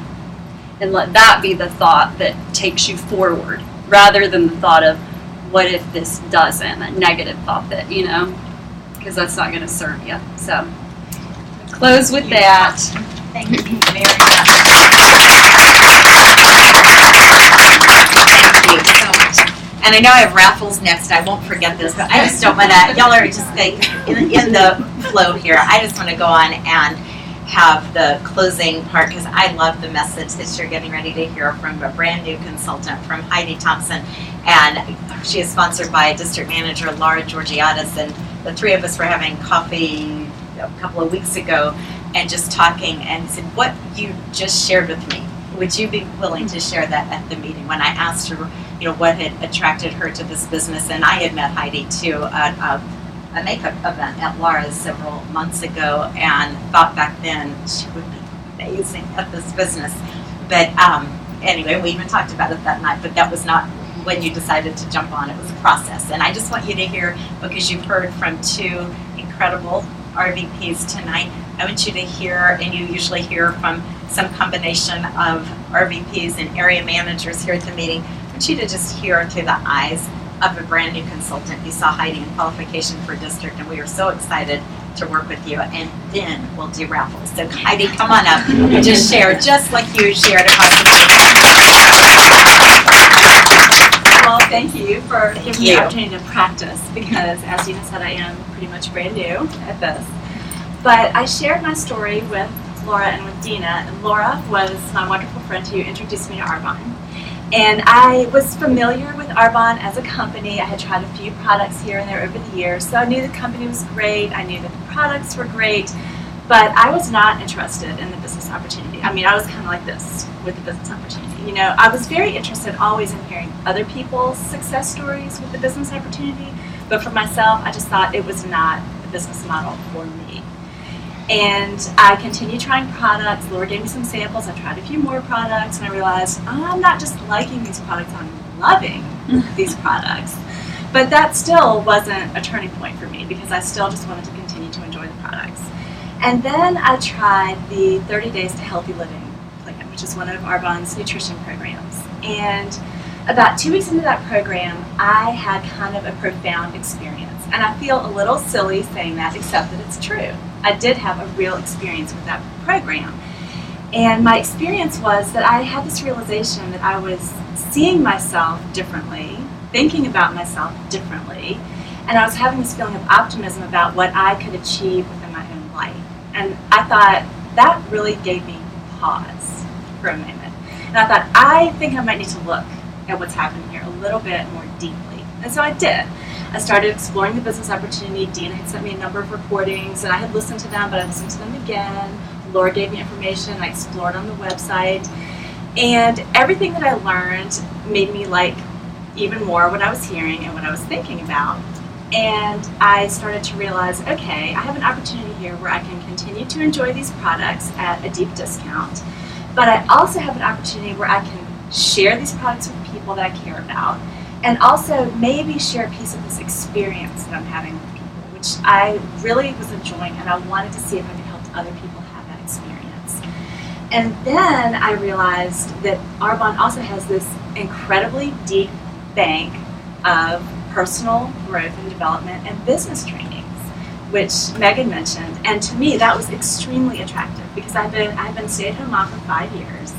And let that be the thought that takes you forward, rather than the thought of, what if this doesn't? A negative thought that, because that's not going to serve you. So, close with that. Thank you very much. Thank you so much. And I know I have raffles next. I won't forget this, but I just don't want to, y'all are just like in the flow here. I just want to go on and have the closing part because I love the message that you're getting ready to hear from a brand new consultant, from Heidi Thompson. And she is sponsored by District Manager Laura Georgiadis, and the three of us were having coffee a couple of weeks ago and just talking, and said, what you just shared with me, would you be willing to share that at the meeting? When I asked her, what had attracted her to this business, and I had met Heidi too at a makeup event at Laura's several months ago, and thought back then she would be amazing at this business. But anyway, we even talked about it that night, but that was not when you decided to jump on. It was a process. And I just want you to hear, because you've heard from two incredible RVPs tonight, I want you to hear, and you usually hear from some combination of RVPs and area managers here at the meeting, I want you to just hear through the eyes of a brand new consultant. You saw Heidi in qualification for district, and we are so excited to work with you. And then we'll do raffles. So Heidi, come on up and just share, just like you shared across the Well, thank you for giving me the opportunity to practice, because as Dina said, I am pretty much brand new at this. But I shared my story with Laura and with Dina, and Laura was my wonderful friend who introduced me to Arbonne. And I was familiar with Arbonne as a company. I had tried a few products here and there over the years, so I knew the company was great, I knew that the products were great, but I was not interested in the business opportunity. I mean, I was kind of like this with the business opportunity. I was very interested always in hearing other people's success stories with the business opportunity, but for myself, I just thought it was not the business model for me. And I continued trying products. Laura gave me some samples. I tried a few more products, and I realized, I'm not just liking these products, I'm loving these products. But that still wasn't a turning point for me, because I still just wanted to continue to enjoy the products. And then I tried the 30 Days to Healthy Living plan, which is one of Arbonne's nutrition programs. And about 2 weeks into that program, I had kind of a profound experience. And I feel a little silly saying that, except that it's true. I did have a real experience with that program. And my experience was that I had this realization that I was seeing myself differently, thinking about myself differently, and I was having this feeling of optimism about what I could achieve within my own life. And I thought that really gave me pause for a moment. And I thought, I think I might need to look at what's happening here a little bit more deeply. And so I did. I started exploring the business opportunity. Dina had sent me a number of recordings, and I had listened to them, but I listened to them again. Laura gave me information. I explored on the website. And everything that I learned made me like even more what I was hearing and what I was thinking about. And I started to realize, okay, I have an opportunity here where I can continue to enjoy these products at a deep discount, but I also have an opportunity where I can share these products with people that I care about, and also maybe share a piece of this experience that I'm having with people, which I really was enjoying, and I wanted to see if I could help other people have that experience. And then I realized that Arbonne also has this incredibly deep bank of personal growth and development and business trainings, which Megan mentioned. And to me, that was extremely attractive, because I've been a stay-at-home mom for 5 years.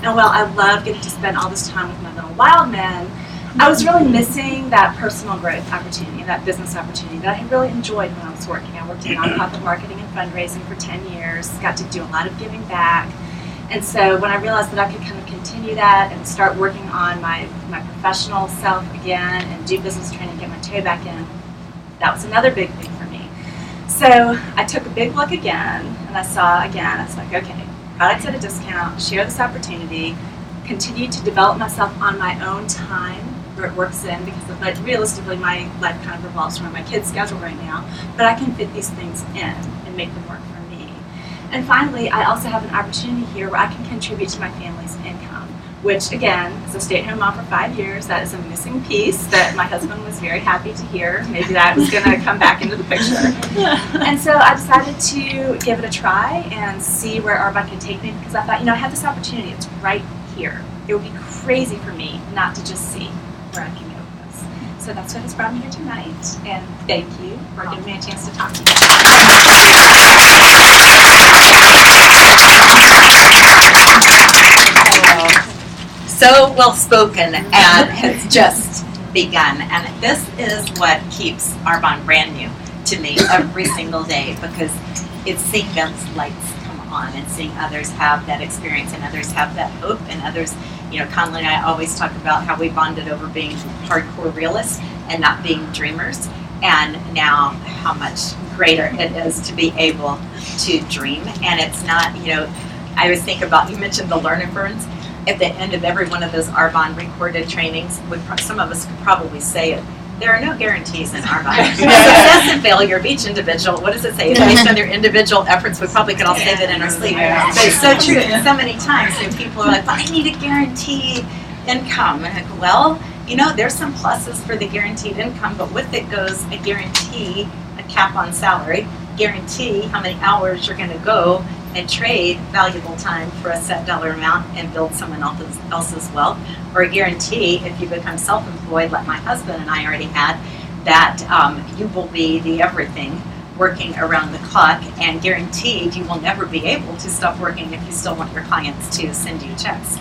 And while I love getting to spend all this time with my little wild men, I was really missing that personal growth opportunity, that business opportunity that I had really enjoyed when I was working. I worked in nonprofit marketing and fundraising for 10 years, got to do a lot of giving back. And so when I realized that I could kind of continue that and start working on my professional self again and do business training, get my toe back in, that was another big thing for me. So I took a big look again, and I saw again, I was like, okay, products at a discount, share this opportunity, continue to develop myself on my own time where it works in, because realistically my life kind of revolves around my kids' schedule right now, but I can fit these things in and make them work for me. And finally, I also have an opportunity here where I can contribute to my family's income, which again, as a stay-at-home mom for 5 years, that is a missing piece that my husband was very happy to hear. Maybe that was going to come back into the picture. And so I decided to give it a try and see where Arbonne could take me, because I thought, I have this opportunity. It's right here. It would be crazy for me not to just see where I can go with this. So that's what has brought me here tonight. And thank you for giving me a chance to talk to you. So well spoken, and has just begun. And this is what keeps Arbonne brand new to me every single day, because it's seeing those lights come on and seeing others have that experience and others have that hope and others, you know, Conley and I always talk about how we bonded over being hardcore realists and not being dreamers, and now how much greater it is to be able to dream. And it's not, you know, I always think about, you mentioned the learn and burns. At the end of every one of those Arbonne recorded trainings, some of us could probably say it, there are no guarantees in Arbonne. Success and failure of each individual, what does it say? It's based on their individual efforts. We probably could all say that in our sleep. But it's so true. And so many times when people are like, well, I need a guaranteed income. And I go, well, you know, there's some pluses for the guaranteed income, but with it goes a guarantee, a cap on salary, guarantee how many hours you're going to go and trade valuable time for a set dollar amount and build someone else's wealth, or a guarantee if you become self-employed like my husband and I already had, that you will be the everything working around the clock, and guaranteed you will never be able to stop working if you still want your clients to send you checks.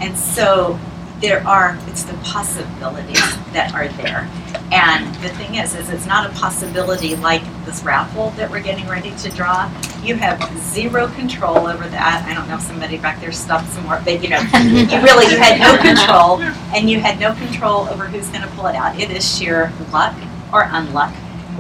And so it's the possibilities that are there. And the thing is it's not a possibility like this raffle that we're getting ready to draw. You have zero control over that. I don't know if somebody back there stopped some more, but you know, you had no control, and you had no control over who's going to pull it out. It is sheer luck or unluck,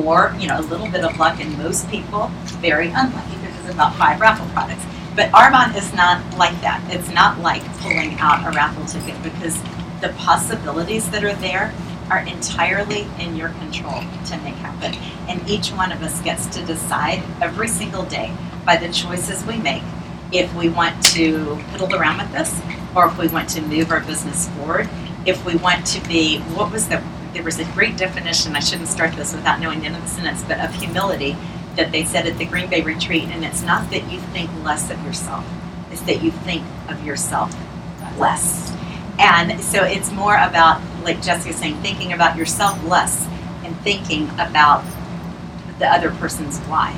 or, you know, a little bit of luck, and most people very unlucky, because there's about 5 raffle products. But Arbonne is not like that. It's not like pulling out a raffle ticket, because the possibilities that are there are entirely in your control to make happen. And each one of us gets to decide every single day by the choices we make if we want to fiddle around with this, or if we want to move our business forward, if we want to be, there was a great definition, I shouldn't start this without knowing the end of the sentence, but of humility, that they said at the Green Bay retreat, and it's not that you think less of yourself, it's that you think of yourself less. And so it's more about, like Jessica's saying, thinking about yourself less and thinking about the other person's why.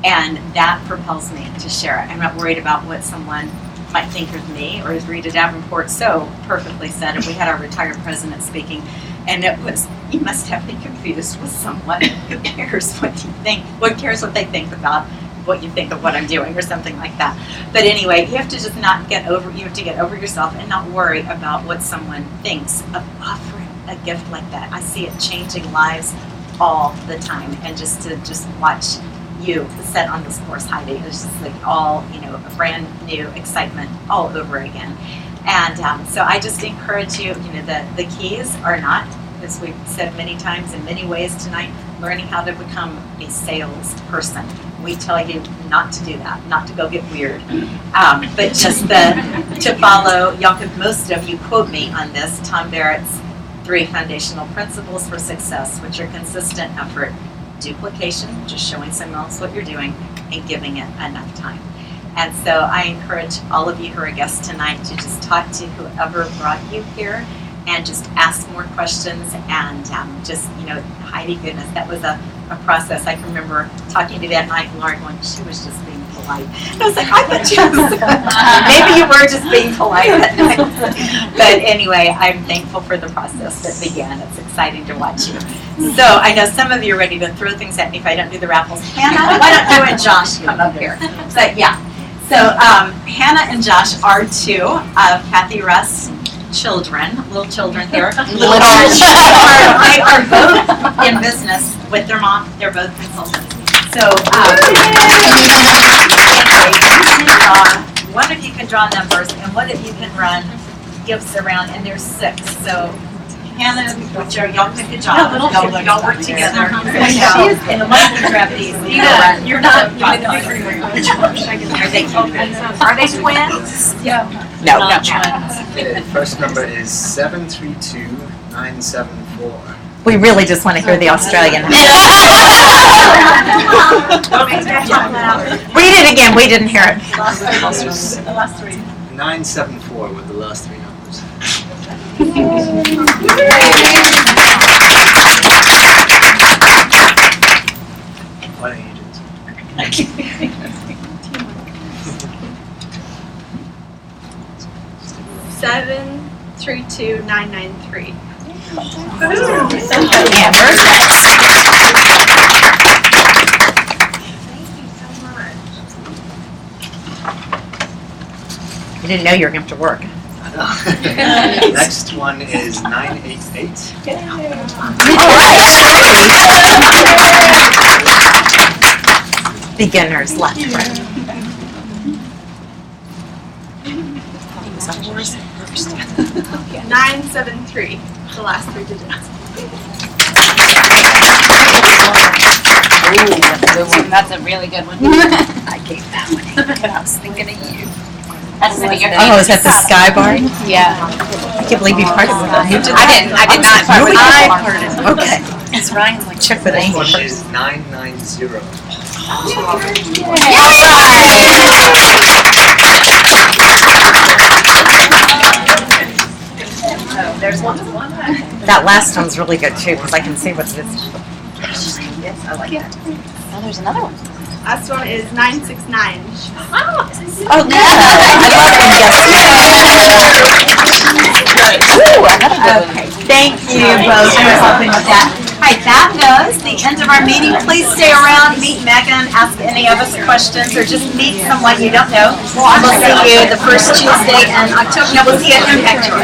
And that propels me to share it. I'm not worried about what someone might think of me, or as Rita Davenport so perfectly said, and we had our retired president speaking, and it was, you must have me confused with someone. Who cares what you think? What cares what they think about what you think of what I'm doing, or something like that. But anyway, you have to just not get over, you have to get over yourself and not worry about what someone thinks of offering a gift like that. I see it changing lives all the time, and just to watch you set on this course, Heidi, it's just like all, you know, a brand new excitement all over again. And so I just encourage you, you know, the keys are not, as we've said many times in many ways tonight, learning how to become a salesperson. We tell you not to do that, not to go get weird, but just to follow, most of you quote me on this, Tom Barrett's 3 foundational principles for success, which are consistent effort, duplication, just showing someone else what you're doing, and giving it enough time. And so I encourage all of you who are guests tonight to just talk to whoever brought you here, and just ask more questions, and just, you know, Heidi, goodness, that was a process. I can remember talking to that night and Laura going, she was just being polite. And I was like, I thought you was, maybe you were just being polite that night. But anyway, I'm thankful for the process that began. It's exciting to watch you. So I know some of you are ready to throw things at me if I don't do the raffles. Hannah, why don't you and Josh come up here? But yeah, so Hannah and Josh are 2 of Kathy Russ' little children here. They are both in business with their mom. They're both consultants. So one of you can draw numbers, and one of you can run gifts around, and there's 6. So Hannah, y'all pick a job. Y'all work together. And the one can grab these. You're not. Are they twins? Yeah. No. The first number is 732974. We really just want to hear the Australian. Read it again. We didn't hear it. The last 3. 974 were the last 3 numbers. 732-993. Amber. You didn't know you were going to have to work. Next one is 988. Beginners left, right? 973. The last 3 digits. That's a really good one. I gave that one. I was thinking of you. That's the bigger. Oh, is that the Sky Bar? Yeah. I can't believe you part of that. You did I did not part with I that. parted it. Okay. It's Ryan's like chip with Next one Amy. is 990. That last one's really good too because I can see what's this. Yes, I like that. Oh, there's another one. Last one is 969. Oh, good. I love when Okay. Thank you both for helping with that. All right, that goes the end of our meeting. Please stay around, meet Megan, ask any of us questions, or just meet someone you don't know. We'll see you the first Tuesday in October. No, we'll see you at Impact Tour.